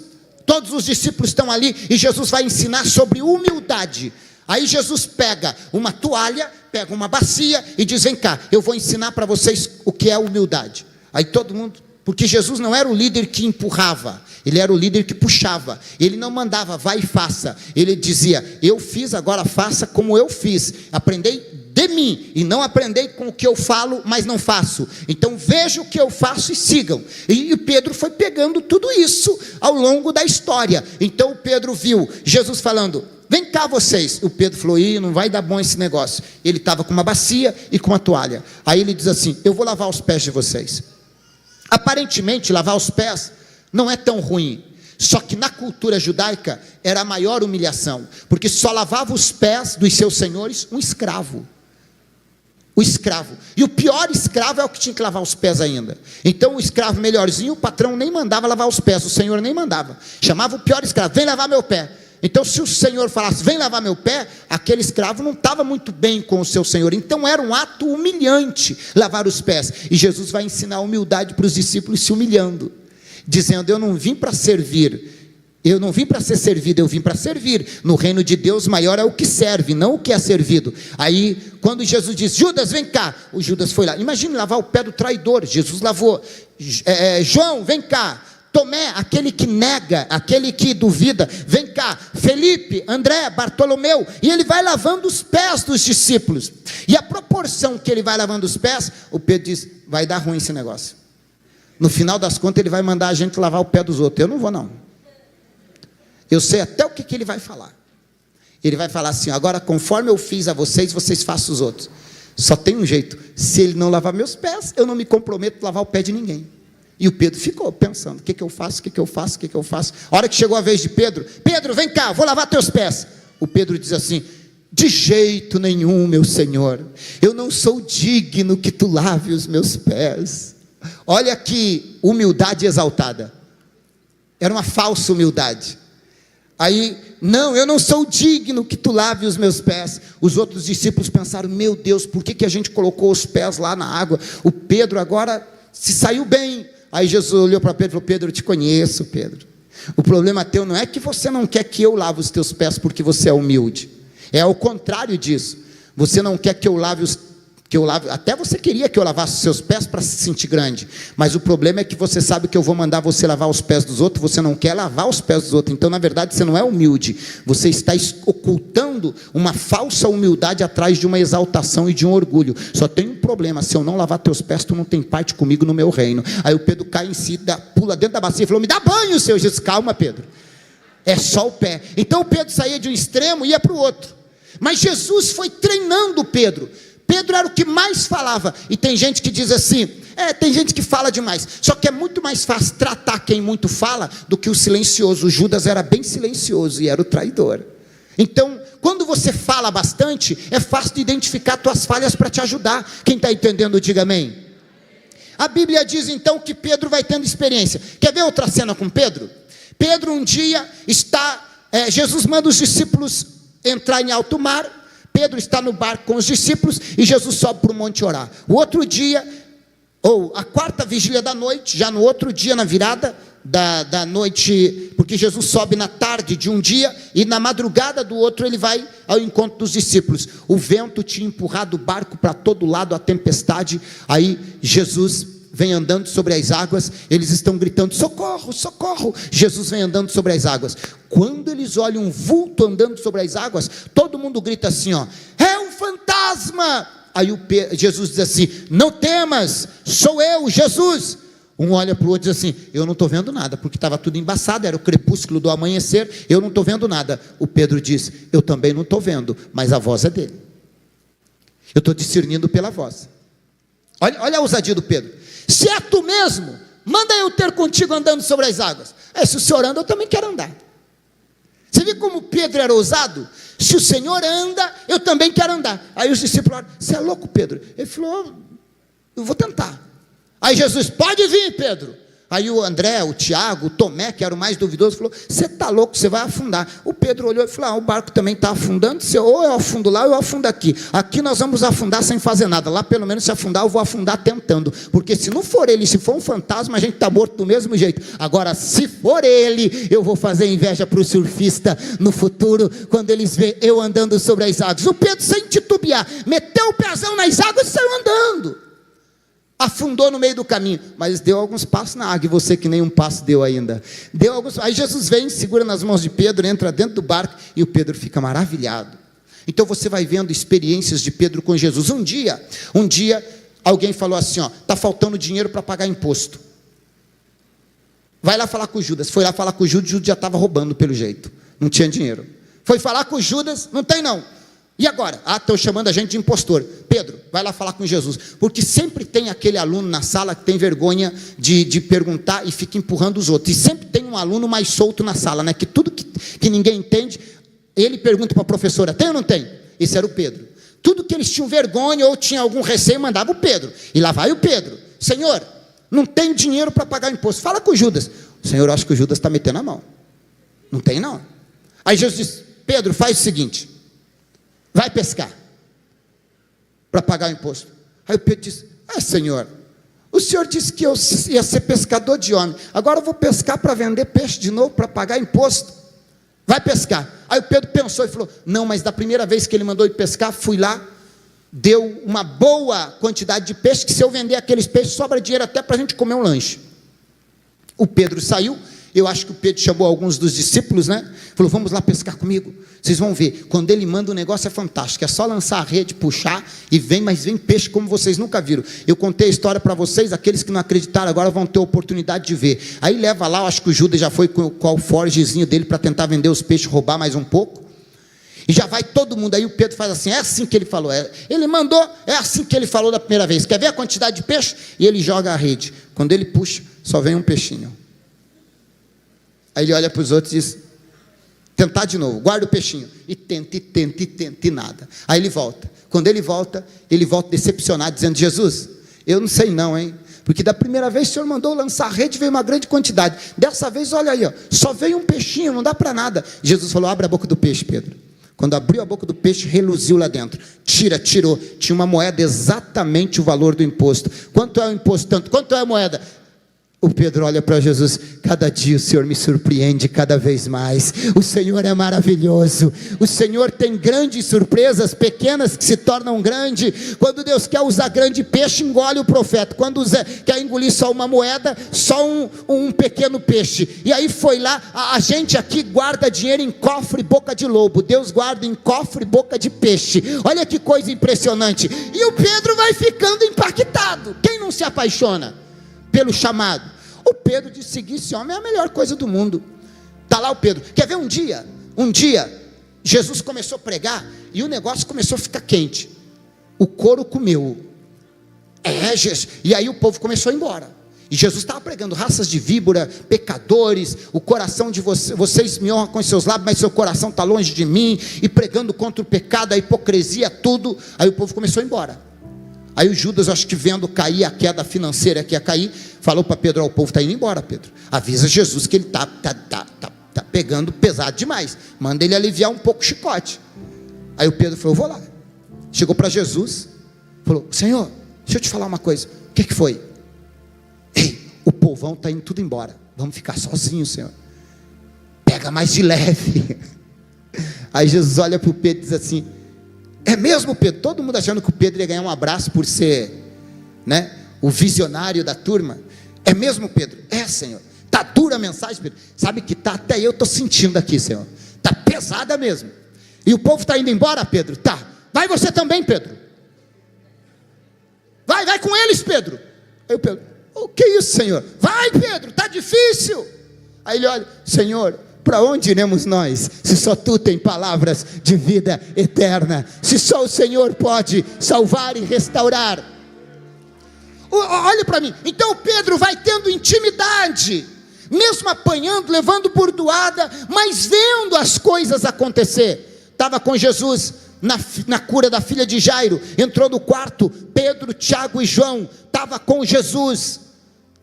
todos os discípulos estão ali, e Jesus vai ensinar sobre humildade. Aí Jesus pega uma toalha, pega uma bacia e diz: vem cá, eu vou ensinar para vocês o que é humildade. Aí todo mundo, porque Jesus não era o líder que empurrava, ele era o líder que puxava. Ele não mandava, vai e faça. Ele dizia: eu fiz, agora faça como eu fiz. Aprendei de mim, e não aprendei com o que eu falo, mas não faço. Então vejam o que eu faço e sigam. E Pedro foi pegando tudo isso ao longo da história. Então Pedro viu Jesus falando: vem cá vocês. O Pedro falou: ih, não vai dar bom esse negócio. Ele estava com uma bacia e com uma toalha. Aí ele diz assim: eu vou lavar os pés de vocês. Aparentemente lavar os pés não é tão ruim, só que na cultura judaica era a maior humilhação, porque só lavava os pés dos seus senhores um escravo. O escravo, e o pior escravo é o que tinha que lavar os pés ainda. Então o escravo melhorzinho, o patrão nem mandava lavar os pés, o senhor nem mandava, chamava o pior escravo: vem lavar meu pé. Então se o senhor falasse: vem lavar meu pé, aquele escravo não estava muito bem com o seu senhor. Então era um ato humilhante lavar os pés. E Jesus vai ensinar a humildade para os discípulos se humilhando, dizendo: eu não vim para servir, eu não vim para ser servido, eu vim para servir. No reino de Deus maior é o que serve, não o que é servido. Aí quando Jesus diz: Judas, vem cá, o Judas foi lá. Imagine lavar o pé do traidor. Jesus lavou. João, vem cá. Tomé, aquele que nega, aquele que duvida, vem cá. Felipe, André, Bartolomeu. E ele vai lavando os pés dos discípulos. E a proporção que ele vai lavando os pés, o Pedro diz: vai dar ruim esse negócio. No final das contas ele vai mandar a gente lavar o pé dos outros. Eu não vou não. Eu sei até o que ele vai falar. Ele vai falar assim: agora conforme eu fiz a vocês, vocês façam os outros. Só tem um jeito: se ele não lavar meus pés, eu não me comprometo a lavar o pé de ninguém. E o Pedro ficou pensando: o que eu faço, o que eu faço, o que eu faço. A hora que chegou a vez de Pedro: Pedro, vem cá, vou lavar teus pés. O Pedro diz assim: de jeito nenhum, meu Senhor, eu não sou digno que tu lave os meus pés. Olha que humildade exaltada. Era uma falsa humildade. Aí: não, eu não sou digno que tu lave os meus pés. Os outros discípulos pensaram: meu Deus, por que a gente colocou os pés lá na água? O Pedro agora se saiu bem. Aí Jesus olhou para Pedro e falou: Pedro, eu te conheço, Pedro. O problema teu não é que você não quer que eu lave os teus pés porque você é humilde. É ao contrário disso. Você não quer que eu lave até você queria que eu lavasse os seus pés para se sentir grande, mas o problema é que você sabe que eu vou mandar você lavar os pés dos outros, você não quer lavar os pés dos outros. Então na verdade você não é humilde, você está ocultando uma falsa humildade atrás de uma exaltação e de um orgulho. Só tem um problema: se eu não lavar teus pés, tu não tem parte comigo no meu reino. Aí o Pedro cai em si, pula dentro da bacia e falou: me dá banho, Senhor. Jesus: calma, Pedro, é só o pé. Então o Pedro saía de um extremo e ia para o outro, mas Jesus foi treinando Pedro. Pedro era o que mais falava. E tem gente que diz assim: tem gente que fala demais. Só que é muito mais fácil tratar quem muito fala do que o silencioso. O Judas era bem silencioso e era o traidor. Então, quando você fala bastante, é fácil de identificar tuas falhas para te ajudar. Quem está entendendo, diga amém. A Bíblia diz então que Pedro vai tendo experiência. Quer ver outra cena com Pedro? Pedro um dia está, Jesus manda os discípulos entrar em alto mar. Pedro está no barco com os discípulos e Jesus sobe para o monte orar. O outro dia, ou a quarta vigília da noite, já no outro dia, na virada da noite, porque Jesus sobe na tarde de um dia e na madrugada do outro ele vai ao encontro dos discípulos. O vento tinha empurrado o barco para todo lado, a tempestade. Aí Jesus vem andando sobre as águas, eles estão gritando: socorro, socorro. Jesus vem andando sobre as águas. Quando eles olham um vulto andando sobre as águas, todo mundo grita assim: ó, é um fantasma. Aí Jesus diz assim: não temas, sou eu, Jesus. Um olha para o outro e diz assim: eu não estou vendo nada, porque estava tudo embaçado, era o crepúsculo do amanhecer, eu não estou vendo nada. O Pedro diz: eu também não estou vendo, mas a voz é dele, eu estou discernindo pela voz. Olha a ousadia do Pedro: se é tu mesmo, manda eu ter contigo andando sobre as águas. Se o Senhor anda, eu também quero andar. Você vê como Pedro era ousado? Se o Senhor anda, eu também quero andar. Aí os discípulos falaram: você é louco, Pedro? Ele falou: eu vou tentar. Aí Jesus: pode vir, Pedro. Aí o André, o Tiago, o Tomé, que era o mais duvidoso, falou: você está louco, você vai afundar. O Pedro olhou e falou: o barco também está afundando, ou eu afundo lá ou eu afundo aqui. Aqui nós vamos afundar sem fazer nada, lá pelo menos se afundar eu vou afundar tentando, porque se não for ele, se for um fantasma, a gente está morto do mesmo jeito. Agora se for ele, eu vou fazer inveja para o surfista no futuro, quando eles verem eu andando sobre as águas. O Pedro, sem titubear, meteu o pezão nas águas e saiu andando. Afundou no meio do caminho, mas deu alguns passos na água, e você que nenhum passo deu ainda. Aí Jesus vem, segura nas mãos de Pedro, entra dentro do barco, e o Pedro fica maravilhado. Então você vai vendo experiências de Pedro com Jesus. Um dia, alguém falou assim: está faltando dinheiro para pagar imposto. Vai lá falar com o Judas. Foi lá falar com o Judas já estava roubando pelo jeito, não tinha dinheiro. Foi falar com o Judas, não tem não. E agora? Estão chamando a gente de impostor. Pedro, vai lá falar com Jesus, porque sempre tem aquele aluno na sala que tem vergonha de perguntar e fica empurrando os outros, e sempre tem um aluno mais solto na sala, né? Que tudo que ninguém entende, ele pergunta para a professora: tem ou não tem? Esse era o Pedro. Tudo que eles tinham vergonha ou tinham algum receio, mandava o Pedro, e lá vai o Pedro: Senhor, não tem dinheiro para pagar o imposto. Fala com o Judas. Senhor, eu acho que o Judas está metendo a mão, não tem não. Aí Jesus diz: Pedro, faz o seguinte, vai pescar para pagar o imposto. Aí o Pedro disse: Senhor, o Senhor disse que eu ia ser pescador de homem, agora eu vou pescar para vender peixe de novo, para pagar imposto. Vai pescar. Aí o Pedro pensou e falou: não, mas da primeira vez que ele mandou ir pescar, fui lá, deu uma boa quantidade de peixe, que se eu vender aqueles peixes, sobra dinheiro até para a gente comer um lanche. O Pedro saiu. Eu acho que o Pedro chamou alguns dos discípulos, né? Falou: vamos lá pescar comigo. Vocês vão ver, quando ele manda, o negócio é fantástico, é só lançar a rede, puxar, e mas vem peixe como vocês nunca viram. Eu contei a história para vocês, aqueles que não acreditaram agora vão ter a oportunidade de ver. Aí leva lá, eu acho que o Judas já foi com o alforjezinho dele para tentar vender os peixes, roubar mais um pouco, e já vai todo mundo. Aí o Pedro faz assim: é assim que ele falou, ele mandou, é assim que ele falou da primeira vez. Quer ver a quantidade de peixe? E ele joga a rede. Quando ele puxa, só vem um peixinho. Aí ele olha para os outros e diz: tentar de novo, guarda o peixinho, e tenta, e nada. Aí ele volta. Quando ele volta decepcionado, dizendo: Jesus, eu não sei não, hein, porque da primeira vez o Senhor mandou lançar a rede, veio uma grande quantidade, dessa vez olha aí, só veio um peixinho, não dá para nada. Jesus falou: abre a boca do peixe, Pedro. Quando abriu a boca do peixe, reluziu lá dentro. Tirou, tinha uma moeda exatamente o valor do imposto. Quanto é o imposto? Tanto. Quanto é a moeda? O Pedro olha para Jesus: cada dia o Senhor me surpreende cada vez mais, o Senhor é maravilhoso, o Senhor tem grandes surpresas, pequenas que se tornam grandes. Quando Deus quer usar grande peixe, engole o profeta. Quando quer engolir só uma moeda, só um pequeno peixe. E aí foi lá, a gente aqui guarda dinheiro em cofre boca de lobo, Deus guarda em cofre boca de peixe. Olha que coisa impressionante. E o Pedro vai ficando impactado. Quem não se apaixona pelo chamado? O Pedro disse: seguir esse homem é a melhor coisa do mundo. Está lá o Pedro. Quer ver um dia, Jesus começou a pregar, e o negócio começou a ficar quente, o couro comeu, Jesus, e aí o povo começou a ir embora, e Jesus estava pregando: raças de víbora, pecadores, o coração de vocês me honram com os seus lábios, mas seu coração está longe de mim, e pregando contra o pecado, a hipocrisia, tudo. Aí o povo começou a ir embora. Aí o Judas, acho que vendo cair a queda financeira que ia cair, falou para Pedro: o povo está indo embora, Pedro, avisa Jesus que ele está pegando pesado demais, manda ele aliviar um pouco o chicote. Aí o Pedro falou: vou lá. Chegou para Jesus, falou: Senhor, deixa eu te falar uma coisa. O que foi? Ei, o povão está indo tudo embora, vamos ficar sozinhos, Senhor, pega mais de leve. Aí Jesus olha para o Pedro e diz assim: é mesmo, Pedro? Todo mundo achando que o Pedro ia ganhar um abraço por ser, né, o visionário da turma. É mesmo, Pedro? É, Senhor. Está dura a mensagem, Pedro? Sabe que está, até eu estou sentindo aqui, Senhor, está pesada mesmo. E o povo está indo embora, Pedro? Tá. Vai você também, Pedro. Vai com eles, Pedro. Aí o Pedro: o que é isso, Senhor? Vai, Pedro, está difícil. Aí ele olha: Senhor, para onde iremos nós, se só tu tem palavras de vida eterna, se só o Senhor pode salvar e restaurar? Olha para mim. Então Pedro vai tendo intimidade, mesmo apanhando, levando burdoada, mas vendo as coisas acontecer. Estava com Jesus na cura da filha de Jairo, entrou no quarto, Pedro, Tiago e João, estava com Jesus,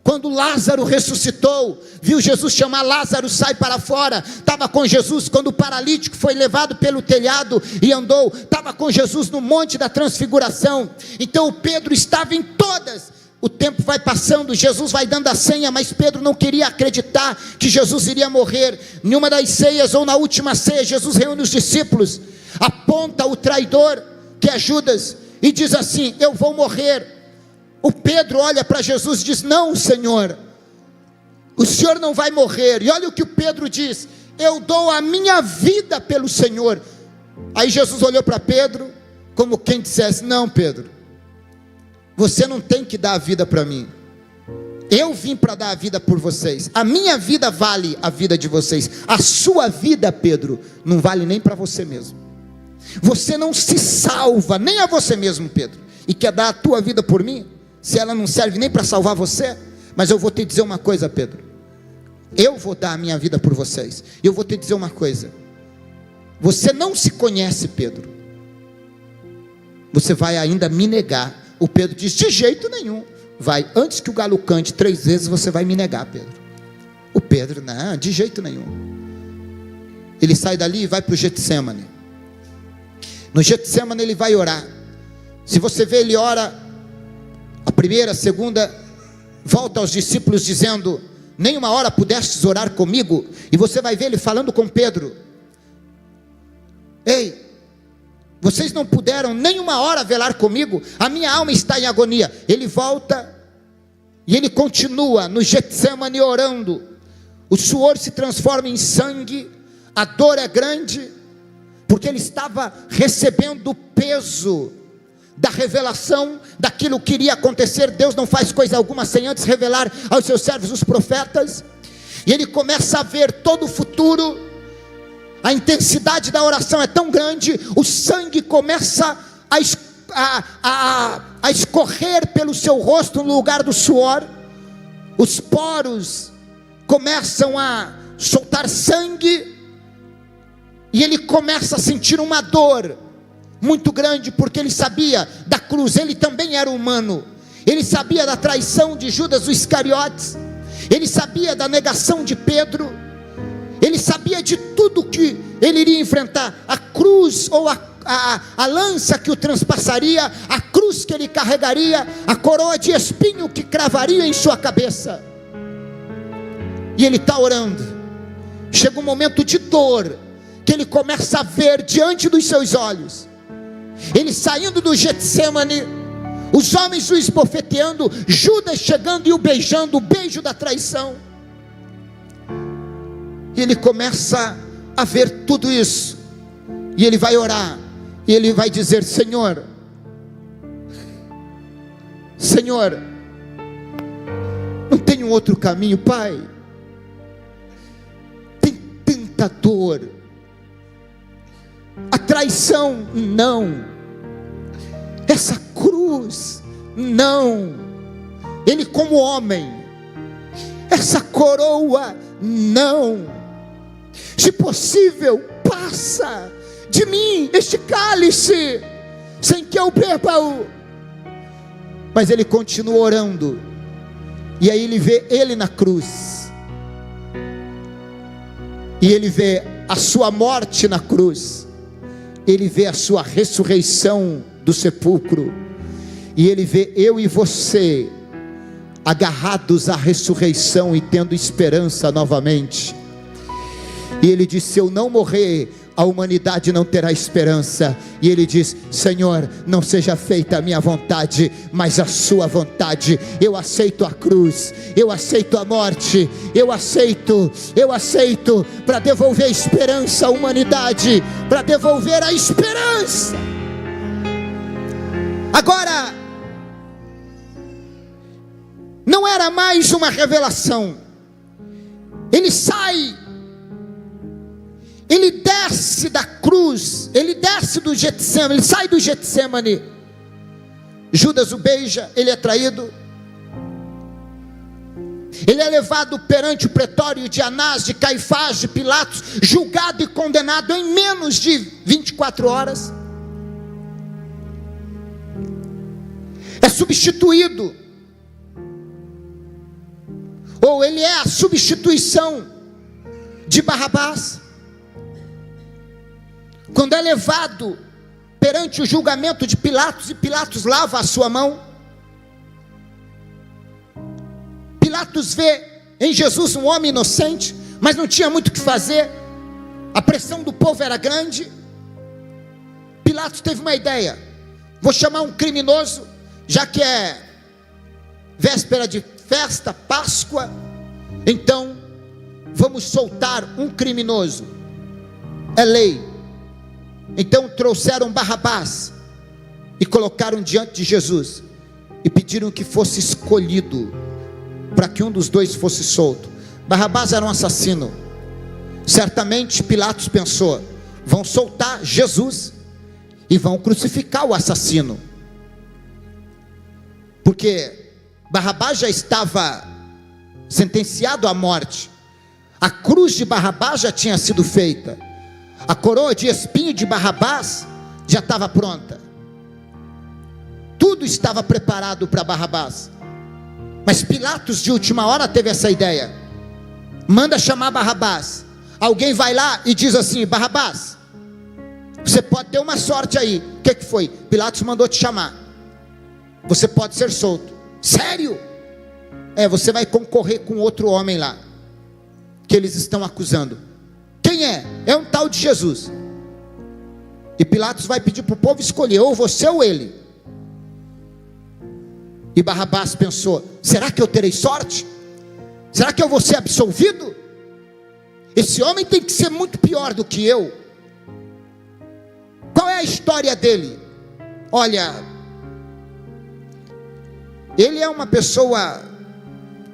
Quando Lázaro ressuscitou, viu Jesus chamar: Lázaro, sai para fora. Estava com Jesus quando o paralítico foi levado pelo telhado e andou. Estava com Jesus no monte da transfiguração. Então o Pedro estava em todas. O tempo vai passando, Jesus vai dando a senha, mas Pedro não queria acreditar que Jesus iria morrer. Em uma das ceias, ou na última ceia, Jesus reúne os discípulos, aponta o traidor, que é Judas, e diz assim: eu vou morrer. O Pedro olha para Jesus e diz: não, Senhor, o Senhor não vai morrer. E olha o que o Pedro diz: eu dou a minha vida pelo Senhor. Aí Jesus olhou para Pedro, como quem dissesse: não, Pedro, você não tem que dar a vida para mim. Eu vim para dar a vida por vocês. A minha vida vale a vida de vocês. A sua vida, Pedro, não vale nem para você mesmo. Você não se salva nem a você mesmo, Pedro, e quer dar a tua vida por mim, se ela não serve nem para salvar você. Mas eu vou te dizer uma coisa, Pedro, eu vou dar a minha vida por vocês. Eu vou te dizer uma coisa: você não se conhece, Pedro, você vai ainda me negar. O Pedro diz: de jeito nenhum. Vai, antes que o galo cante 3 vezes, você vai me negar, Pedro. O Pedro: não, de jeito nenhum. Ele sai dali e vai para o Getsemane. No Getsemane ele vai orar. Se você vê, ele ora a primeira, a segunda, volta aos discípulos dizendo: nem uma hora pudestes orar comigo. E você vai ver ele falando com Pedro: ei, vocês não puderam nem uma hora velar comigo, a minha alma está em agonia. Ele volta e ele continua no Getsemane orando. O suor se transforma em sangue, a dor é grande, porque ele estava recebendo o peso da revelação daquilo que iria acontecer. Deus não faz coisa alguma sem antes revelar aos seus servos, os profetas. E ele começa a ver todo o futuro. A intensidade da oração é tão grande, o sangue começa a escorrer pelo seu rosto no lugar do suor. Os poros começam a soltar sangue, e ele começa a sentir uma dor muito grande, porque ele sabia da cruz. Ele também era humano. Ele sabia da traição de Judas o Iscariotes, ele sabia da negação de Pedro, ele sabia de tudo que ele iria enfrentar: a cruz, ou a lança que o transpassaria, a cruz que ele carregaria, a coroa de espinho que cravaria em sua cabeça. E ele está orando. Chega um momento de dor, que ele começa a ver diante dos seus olhos, ele saindo do Getsemane, os homens o esbofeteando, Judas chegando e o beijando, o beijo da traição. E ele começa a ver tudo isso, e ele vai orar, e ele vai dizer: Senhor, não tem um outro caminho, Pai. Tem tanta dor, a traição, não, essa cruz, não, ele como homem, essa coroa, não. Se possível, passa de mim este cálice, sem que eu beba-o. Mas ele continua orando, e aí ele vê ele na cruz, e ele vê a sua morte na cruz, ele vê a sua ressurreição do sepulcro, e ele vê eu e você agarrados à ressurreição e tendo esperança novamente. E ele diz: se eu não morrer, a humanidade não terá esperança. E ele diz: Senhor, não seja feita a minha vontade, mas a sua vontade. Eu aceito a cruz, eu aceito a morte, eu aceito para devolver a esperança à humanidade, para devolver a esperança. Agora, não era mais uma revelação. Ele sai, ele desce da cruz, ele desce do Getsemane, ele sai do Getsemane. Judas o beija, ele é traído, ele é levado perante o pretório de Anás, de Caifás, de Pilatos, julgado e condenado em menos de 24 horas. É substituído ou ele é a substituição de Barrabás. Quando é levado perante o julgamento de Pilatos, e Pilatos lava a sua mão, Pilatos vê em Jesus um homem inocente, mas não tinha muito o que fazer, a pressão do povo era grande. Pilatos teve uma ideia: vou chamar um criminoso, já que é véspera de festa, Páscoa, então vamos soltar um criminoso, é lei. Então trouxeram Barrabás e colocaram diante de Jesus, e pediram que fosse escolhido, para que um dos dois fosse solto. Barrabás era um assassino. Certamente Pilatos pensou: vão soltar Jesus e vão crucificar o assassino, porque Barrabás já estava sentenciado à morte, a cruz de Barrabás já tinha sido feita, a coroa de espinho de Barrabás já estava pronta, tudo estava preparado para Barrabás. Mas Pilatos de última hora teve essa ideia, manda chamar Barrabás. Alguém vai lá e diz assim: Barrabás, você pode ter uma sorte aí. O que foi? Pilatos mandou te chamar, você pode ser solto. Sério? Você vai concorrer com outro homem lá, que eles estão acusando. Quem é? É um tal de Jesus. E Pilatos vai pedir para o povo escolher, ou você ou ele. E Barrabás pensou: será que eu terei sorte? Será que eu vou ser absolvido? Esse homem tem que ser muito pior do que eu. Qual é a história dele? Olha, ele é uma pessoa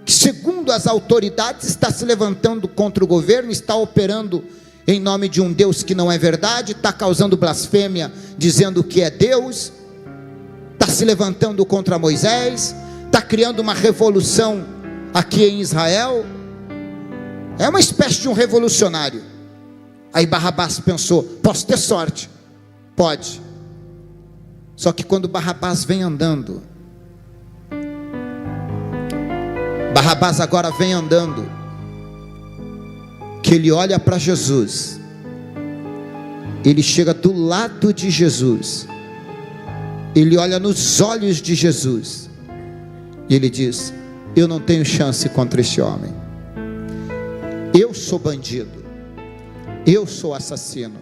que, segundo as autoridades, está se levantando contra o governo, está operando em nome de um Deus que não é verdade, está causando blasfêmia, dizendo que é Deus, está se levantando contra Moisés, está criando uma revolução aqui em Israel. É uma espécie de um revolucionário. Aí Barrabás pensou: posso ter sorte? Pode. Só que quando Barrabás vem andando, Barrabás agora vem andando, que ele olha para Jesus, ele chega do lado de Jesus, ele olha nos olhos de Jesus, e ele diz: eu não tenho chance contra este homem, eu sou bandido, eu sou assassino,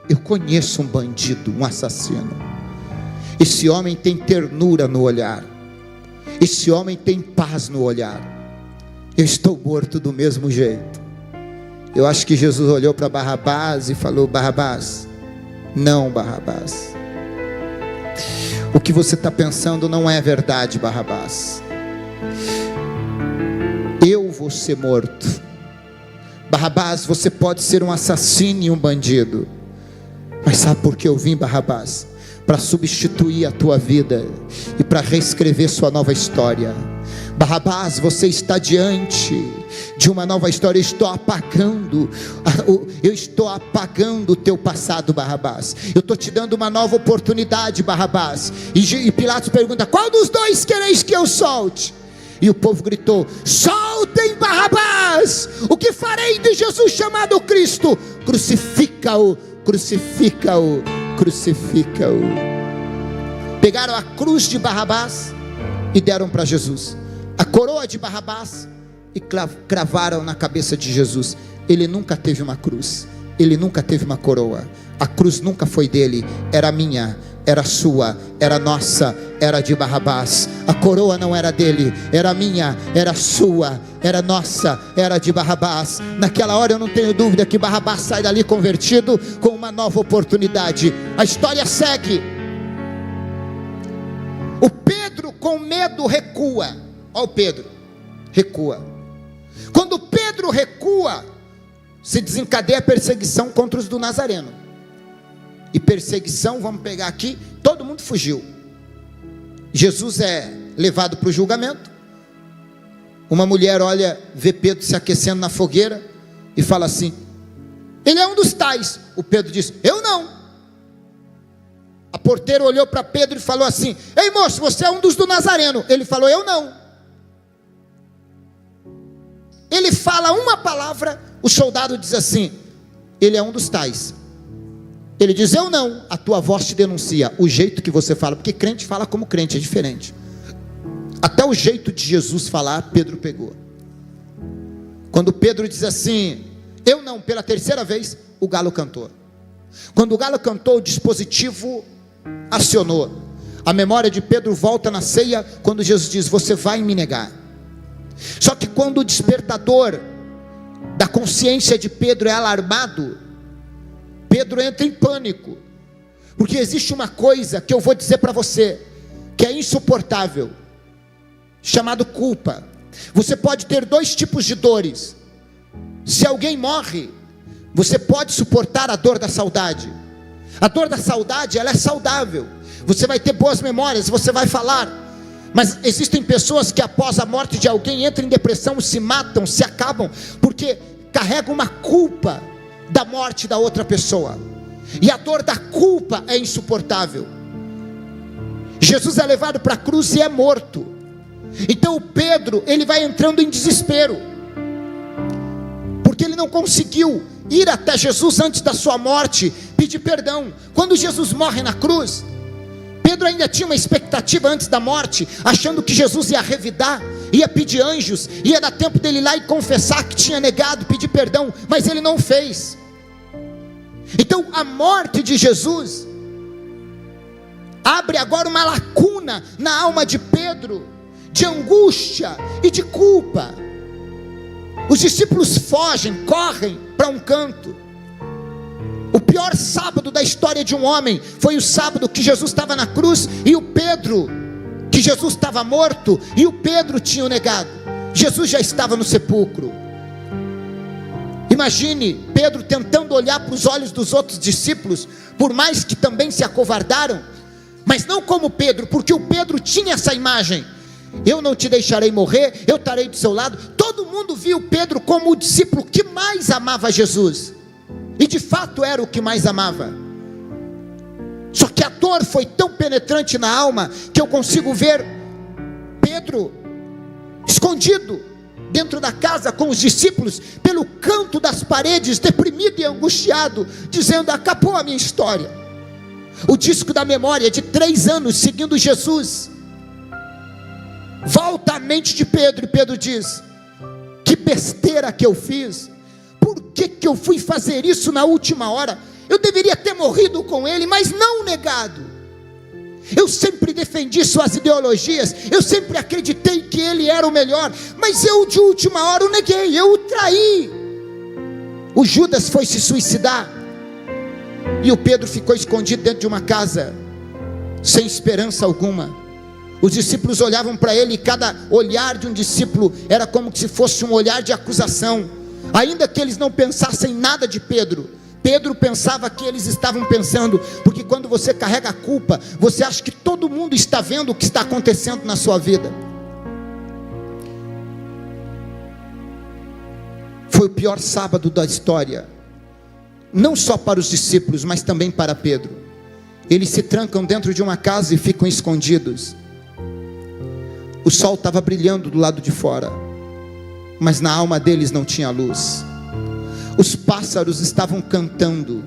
eu conheço um bandido, um assassino. Esse homem tem ternura no olhar, esse homem tem paz no olhar, eu estou morto do mesmo jeito. Eu acho que Jesus olhou para Barrabás e falou: Barrabás, não, Barrabás, o que você está pensando não é verdade, Barrabás, eu vou ser morto. Barrabás, você pode ser um assassino e um bandido, mas sabe por que eu vim, Barrabás? Para substituir a tua vida e para reescrever sua nova história. Barrabás, você está diante de uma nova história. Eu estou apagando o teu passado, Barrabás. Eu estou te dando uma nova oportunidade, Barrabás. E Pilatos pergunta: qual dos dois quereis que eu solte? E o povo gritou: soltem Barrabás! O que farei de Jesus chamado Cristo? Crucifica-o, crucifica-o, crucifica-o. Pegaram a cruz de Barrabás e deram para Jesus, a coroa de Barrabás, e cravaram na cabeça de Jesus. Ele nunca teve uma cruz, ele nunca teve uma coroa. A cruz nunca foi dele, era minha, era sua, era nossa, era de Barrabás. A coroa não era dele, era minha, era sua, era nossa, era de Barrabás. Naquela hora eu não tenho dúvida que Barrabás sai dali convertido com uma nova oportunidade. A história segue. O Pedro, com medo, recua. Olha o Pedro, recua. Quando Pedro recua, se desencadeia a perseguição contra os do Nazareno. E perseguição, vamos pegar aqui, todo mundo fugiu. Jesus é levado para o julgamento. Uma mulher olha, vê Pedro se aquecendo na fogueira e fala assim: ele é um dos tais. O Pedro diz: eu não. A porteira olhou para Pedro e falou assim: ei moço, você é um dos do Nazareno. Ele falou: eu não. ele fala uma palavra, o soldado diz assim: ele é um dos tais. Ele diz: eu não, a tua voz te denuncia. O jeito que você fala, porque crente fala como crente, é diferente. Até o jeito de Jesus falar, Pedro pegou. Quando Pedro diz assim: eu não, pela terceira vez, o galo cantou. Quando o galo cantou, o dispositivo acionou. A memória de Pedro volta na ceia, quando Jesus diz: você vai me negar. Só que quando o despertador da consciência de Pedro é alarmado, Pedro entra em pânico, porque existe uma coisa que eu vou dizer para você, que é insuportável, chamado culpa. Você pode ter dois tipos de dores. Se alguém morre, você pode suportar a dor da saudade. A dor da saudade, ela é saudável, você vai ter boas memórias, você vai falar. Mas existem pessoas que após a morte de alguém entram em depressão, se matam, se acabam, porque carregam uma culpa da morte da outra pessoa, e a dor da culpa é insuportável. Jesus é levado para a cruz e é morto. Então o Pedro, ele vai entrando em desespero, porque ele não conseguiu ir até Jesus antes da sua morte, pedir perdão. Quando Jesus morre na cruz, Pedro ainda tinha uma expectativa antes da morte, achando que Jesus ia revidar, ia pedir anjos, ia dar tempo dele ir lá e confessar que tinha negado, pedir perdão, mas ele não fez. Então a morte de Jesus abre agora uma lacuna na alma de Pedro, de angústia e de culpa. Os discípulos fogem, correm para um canto. O pior sábado da história de um homem foi o sábado que Jesus estava na cruz, e o Pedro, que Jesus estava morto, e o Pedro tinha o negado. Jesus já estava no sepulcro. Imagine Pedro tentando olhar para os olhos dos outros discípulos, por mais que também se acovardaram, mas não como Pedro, porque o Pedro tinha essa imagem: eu não te deixarei morrer, eu estarei do seu lado. Todo mundo viu Pedro como o discípulo que mais amava Jesus, e de fato era o que mais amava. Só que a dor foi tão penetrante na alma, que eu consigo ver Pedro escondido dentro da casa com os discípulos, pelo canto das paredes, deprimido e angustiado, dizendo: acabou a minha história. O disco da memória de 3 anos seguindo Jesus volta à mente de Pedro, e Pedro diz: que besteira que eu fiz. Por que eu fui fazer isso na última hora? Eu deveria ter morrido com ele, mas não negado. Eu sempre defendi suas ideologias, eu sempre acreditei que ele era o melhor, mas eu de última hora o neguei, eu o traí. O Judas foi se suicidar, e o Pedro ficou escondido dentro de uma casa, sem esperança alguma. Os discípulos olhavam para ele, e cada olhar de um discípulo era como se fosse um olhar de acusação. Ainda que eles não pensassem nada de Pedro, Pedro pensava que eles estavam pensando, porque quando você carrega a culpa, você acha que todo mundo está vendo o que está acontecendo na sua vida. Foi o pior sábado da história, não só para os discípulos, mas também para Pedro. Eles se trancam dentro de uma casa e ficam escondidos. O sol estava brilhando do lado de fora, mas na alma deles não tinha luz. Os pássaros estavam cantando,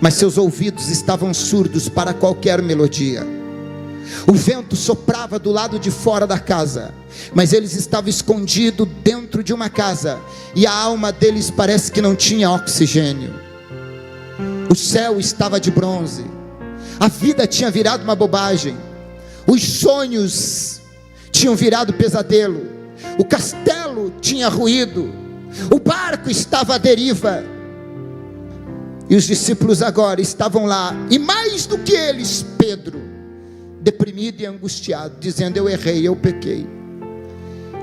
mas seus ouvidos estavam surdos para qualquer melodia. O vento soprava do lado de fora da casa, mas eles estavam escondidos dentro de uma casa, e a alma deles parece que não tinha oxigênio. O céu estava de bronze, a vida tinha virado uma bobagem, os sonhos tinham virado pesadelo, o castelo tinha ruído, o barco estava à deriva, e os discípulos agora estavam lá, e mais do que eles, Pedro, deprimido e angustiado, dizendo: eu errei, eu pequei,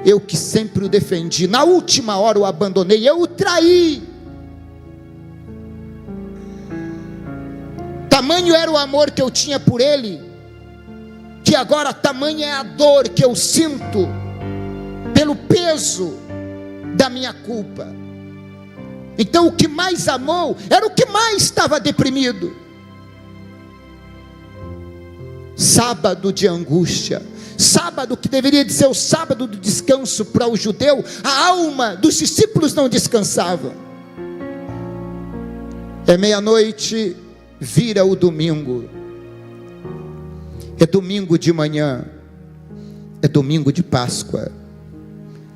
eu que sempre o defendi, na última hora o abandonei, eu o traí. Tamanho era o amor que eu tinha por ele, que agora tamanha é a dor que eu sinto pelo peso da minha culpa. Então o que mais amou era o que mais estava deprimido. Sábado de angústia, sábado, que deveria ser o sábado do descanso para o judeu, a alma dos discípulos não descansava. É meia-noite, vira o domingo. É domingo de manhã, é domingo de Páscoa,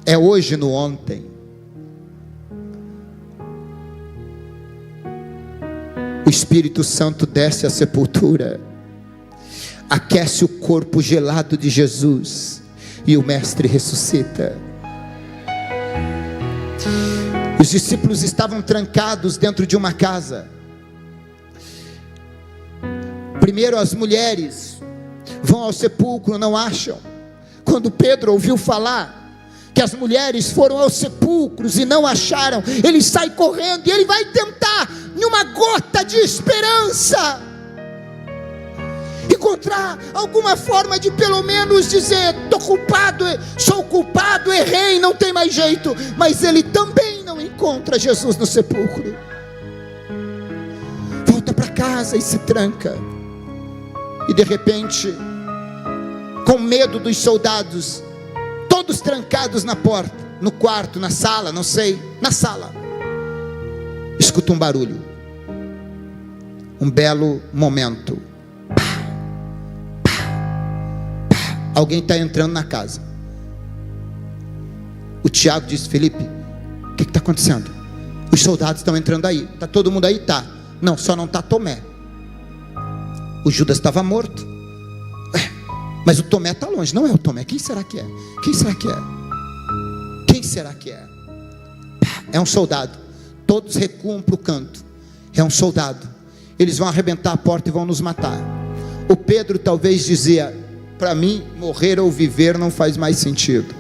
é hoje no ontem. O Espírito Santo desce à sepultura, aquece o corpo gelado de Jesus, e o Mestre ressuscita. Os discípulos estavam trancados dentro de uma casa. Primeiro as mulheres vão ao sepulcro, não acham. Quando Pedro ouviu falar que as mulheres foram aos sepulcros e não acharam, ele sai correndo e ele vai tentar, numa gota de esperança, encontrar alguma forma de pelo menos dizer: estou culpado, sou culpado, errei, não tem mais jeito. Mas ele também não encontra Jesus no sepulcro. Volta para casa e se tranca. E de repente, com medo dos soldados, todos trancados na porta, no quarto, na sala, não sei, na sala, escuta um barulho, um belo momento. Alguém está entrando na casa. O Tiago disse: Felipe, o que está acontecendo? Os soldados estão entrando aí. Está todo mundo aí? Tá. Não, só não está Tomé. O Judas estava morto. Mas o Tomé está longe. Não é o Tomé. Quem será que é? Quem será que é? Quem será que é? É um soldado. Todos recuam para o canto. É um soldado. Eles vão arrebentar a porta e vão nos matar. O Pedro talvez dizia: para mim, morrer ou viver não faz mais sentido.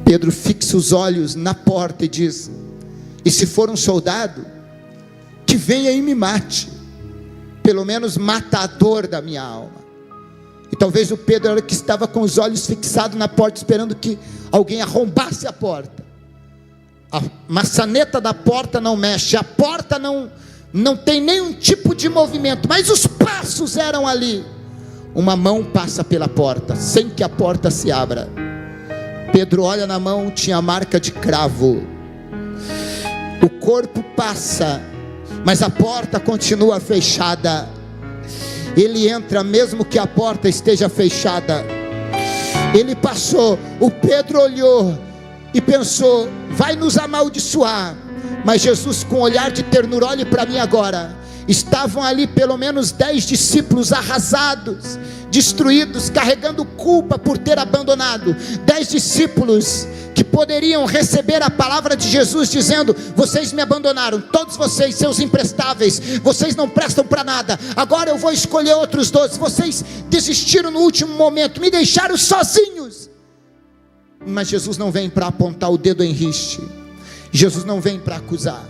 Pedro fixa os olhos na porta e diz: e se for um soldado, que venha e me mate, pelo menos mata a dor da minha alma. E talvez o Pedro era que estava com os olhos fixados na porta, esperando que alguém arrombasse a porta. A maçaneta da porta não mexe, a porta não tem nenhum tipo de movimento, mas os passos eram ali. Uma mão passa pela porta, sem que a porta se abra. Pedro olha na mão, tinha a marca de cravo. O corpo passa, mas a porta continua fechada. Ele entra mesmo que a porta esteja fechada. Ele passou, o Pedro olhou e pensou: vai nos amaldiçoar. Mas Jesus, com um olhar de ternura: olhe para mim agora. Estavam ali pelo menos 10 discípulos arrasados, destruídos, carregando culpa por ter abandonado. 10 discípulos que poderiam receber a palavra de Jesus dizendo: vocês me abandonaram, todos vocês, seus imprestáveis, vocês não prestam para nada, agora eu vou escolher outros 12, vocês desistiram no último momento, me deixaram sozinhos. Mas Jesus não vem para apontar o dedo em riste, Jesus não vem para acusar.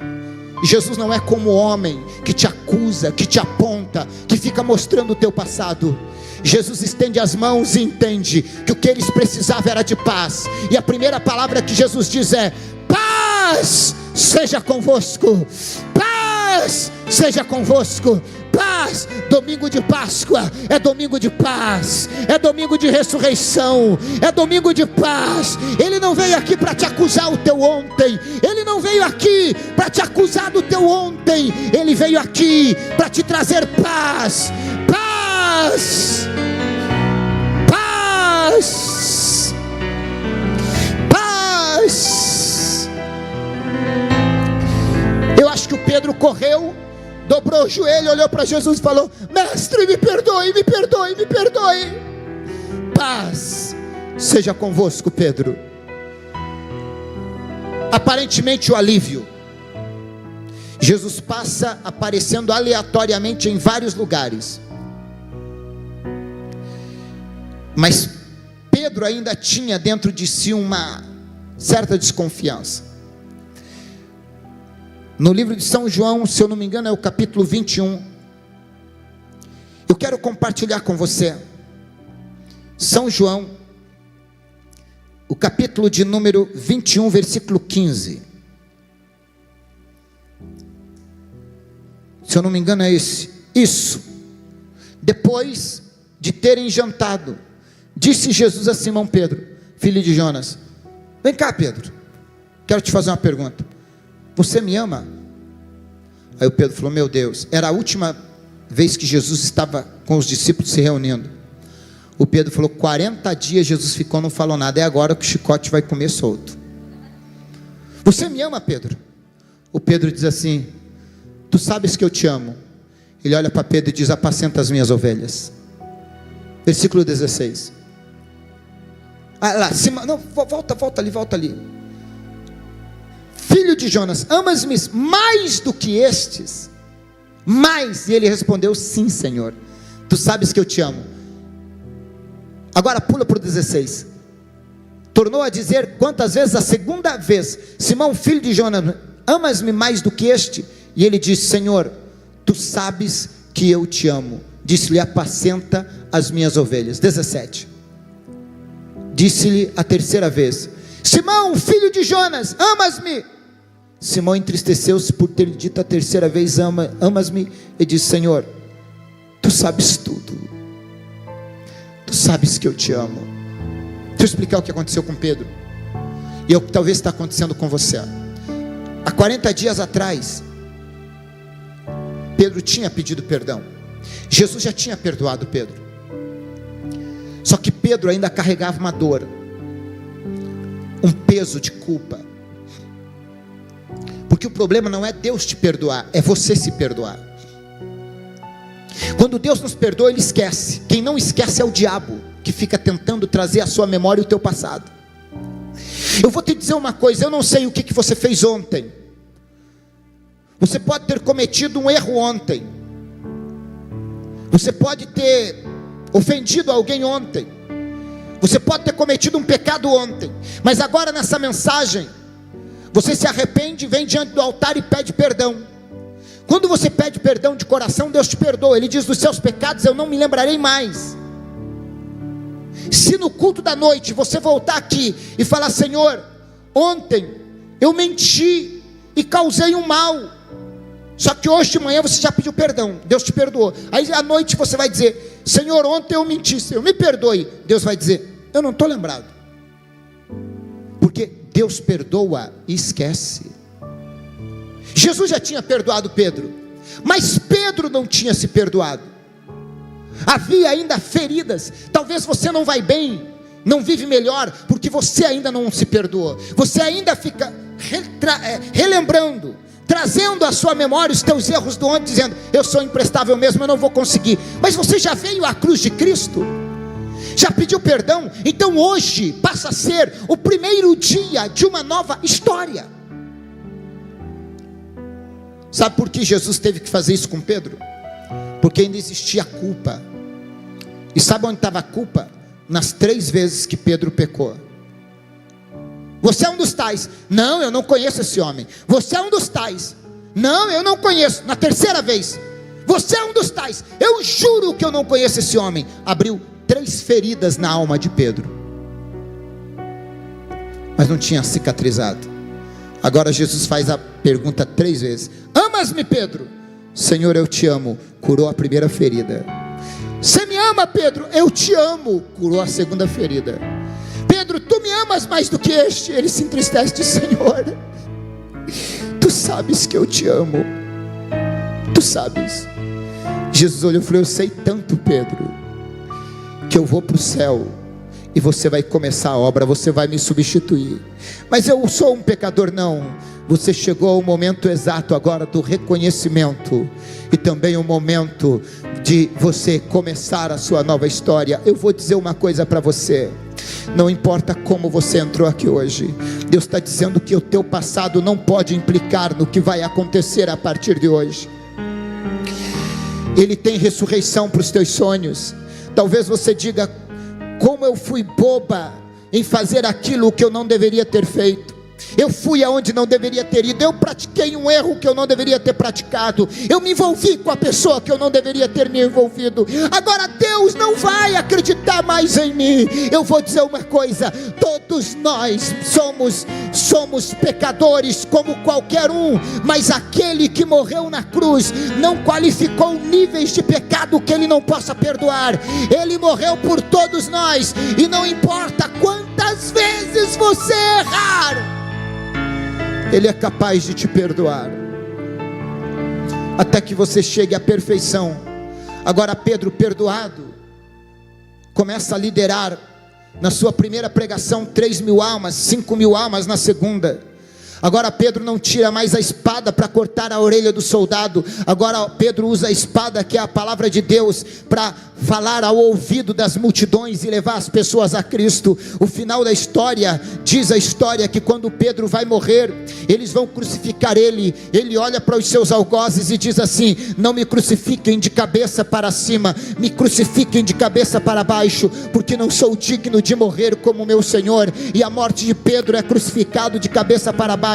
Jesus não é como o homem que te acusa, que te aponta, que fica mostrando o teu passado. Jesus estende as mãos e entende que o que eles precisavam era de paz. E a primeira palavra que Jesus diz é: paz seja convosco. Paz seja convosco. Paz. Domingo de Páscoa é domingo de paz, é domingo de ressurreição, é domingo de paz. Ele não veio aqui para te acusar o teu ontem, ele não veio aqui para te acusar do teu ontem, ele veio aqui para te trazer paz. Paz, paz, paz. Eu acho que o Pedro correu, dobrou o joelho, olhou para Jesus e falou: mestre, me perdoe, me perdoe, me perdoe. Paz seja convosco, Pedro. Aparentemente o alívio. Jesus passa aparecendo aleatoriamente em vários lugares, mas Pedro ainda tinha dentro de si uma certa desconfiança. No livro de São João, se eu não me engano é o capítulo 21, eu quero compartilhar com você. São João, o capítulo de número 21, versículo 15. Se eu não me engano é esse. Isso. Depois de terem jantado, disse Jesus a Simão Pedro, filho de Jonas: vem cá, Pedro, quero te fazer uma pergunta, você me ama? Aí o Pedro falou: meu Deus, era a última vez que Jesus estava com os discípulos se reunindo. O Pedro falou: 40 dias Jesus ficou, não falou nada, é agora que o chicote vai comer solto. Você me ama, Pedro? O Pedro diz assim: tu sabes que eu te amo. Ele olha para Pedro e diz: apacenta as minhas ovelhas. Versículo 16. Lá, cima, não, volta ali. Filho de Jonas, amas-me mais do que estes? Mais. E ele respondeu: sim, Senhor, tu sabes que eu te amo. Agora pula para o 16. Tornou a dizer quantas vezes? A segunda vez: Simão, filho de Jonas, amas-me mais do que este? E ele disse: Senhor, tu sabes que eu te amo. Disse-lhe: apacenta as minhas ovelhas. 17. Disse-lhe a terceira vez: Simão, filho de Jonas, amas-me? Simão entristeceu-se por ter dito a terceira vez: amas-me? E disse: Senhor, tu sabes tudo, tu sabes que eu te amo. Deixa eu explicar o que aconteceu com Pedro, e é o que talvez está acontecendo com você. Há 40 dias atrás, Pedro tinha pedido perdão. Jesus já tinha perdoado Pedro, só que Pedro ainda carregava uma dor, um peso de culpa. Porque o problema não é Deus te perdoar, é você se perdoar. Quando Deus nos perdoa, Ele esquece. Quem não esquece é o diabo, que fica tentando trazer à sua memória o teu passado. Eu vou te dizer uma coisa: eu não sei o que você fez ontem. Você pode ter cometido um erro ontem, você pode ter ofendido alguém ontem, você pode ter cometido um pecado ontem, mas agora nessa mensagem, você se arrepende, vem diante do altar e pede perdão. Quando você pede perdão de coração, Deus te perdoa. Ele diz: dos seus pecados eu não me lembrarei mais. Se no culto da noite você voltar aqui e falar: Senhor, ontem eu menti e causei um mal, só que hoje de manhã você já pediu perdão, Deus te perdoou. Aí à noite você vai dizer: Senhor, ontem eu menti, Senhor, me perdoe. Deus vai dizer: eu não estou lembrado. Porque Deus perdoa e esquece. Jesus já tinha perdoado Pedro, mas Pedro não tinha se perdoado. Havia ainda feridas. Talvez você não vai bem, não vive melhor, porque você ainda não se perdoou. Você ainda fica relembrando, trazendo à sua memória os teus erros do ontem, dizendo: eu sou imprestável mesmo, eu não vou conseguir. Mas você já veio à cruz de Cristo, já pediu perdão. Então hoje passa a ser o primeiro dia de uma nova história. Sabe por que Jesus teve que fazer isso com Pedro? Porque ainda existia culpa. E sabe onde estava a culpa? Nas 3 vezes que Pedro pecou. Você é um dos tais. Não, eu não conheço esse homem. Você é um dos tais. Não, eu não conheço. Na 3ª vez: você é um dos tais. Eu juro que eu não conheço esse homem. Abriu 3 feridas na alma de Pedro, mas não tinha cicatrizado. Agora Jesus faz a pergunta 3 vezes: amas-me, Pedro? Senhor, eu te amo. Curou a primeira ferida. Você me ama, Pedro? Eu te amo. Curou a 2ª ferida. Pedro, tu me amas mais do que este? Ele se entristece e diz: Senhor, tu sabes que eu te amo, tu sabes. Jesus olhou e falou: eu sei tanto, Pedro, que eu vou para o céu e você vai começar a obra, você vai me substituir. Mas eu sou um pecador. Não, você chegou ao momento exato agora do reconhecimento, e também o momento de você começar a sua nova história. Eu vou dizer uma coisa para você: não importa como você entrou aqui hoje, Deus está dizendo que o teu passado não pode implicar no que vai acontecer a partir de hoje. Ele tem ressurreição para os teus sonhos. Talvez você diga: como eu fui boba em fazer aquilo que eu não deveria ter feito. eu fui aonde não deveria ter ido, eu pratiquei um erro que eu não deveria ter praticado, eu me envolvi com a pessoa que eu não deveria ter me envolvido. Agora Deus não vai acreditar mais em mim. Eu vou dizer uma coisa: todos nós somos pecadores como qualquer um, mas aquele que morreu na cruz não qualificou níveis de pecado que Ele não possa perdoar. Ele morreu por todos nós, e não importa quantas vezes você errar, Ele é capaz de te perdoar, até que você chegue à perfeição. Agora Pedro, perdoado, começa a liderar na sua primeira pregação 3.000 almas, 5.000 almas na segunda. Agora Pedro não tira mais a espada para cortar a orelha do soldado. Agora Pedro usa a espada, que é a palavra de Deus, para falar ao ouvido das multidões e levar as pessoas a Cristo. O final da história, diz a história, que quando Pedro vai morrer, eles vão crucificar ele. Ele olha para os seus algozes e diz assim: não me crucifiquem de cabeça para cima, me crucifiquem de cabeça para baixo, porque não sou digno de morrer como meu Senhor. E a morte de Pedro é crucificado de cabeça para baixo.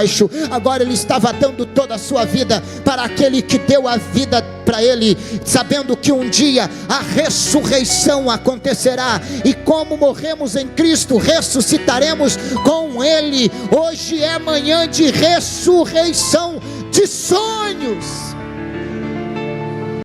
Agora ele estava dando toda a sua vida para aquele que deu a vida para ele, sabendo que um dia a ressurreição acontecerá, e como morremos em Cristo, ressuscitaremos com Ele. Hoje é manhã de ressurreição de sonhos.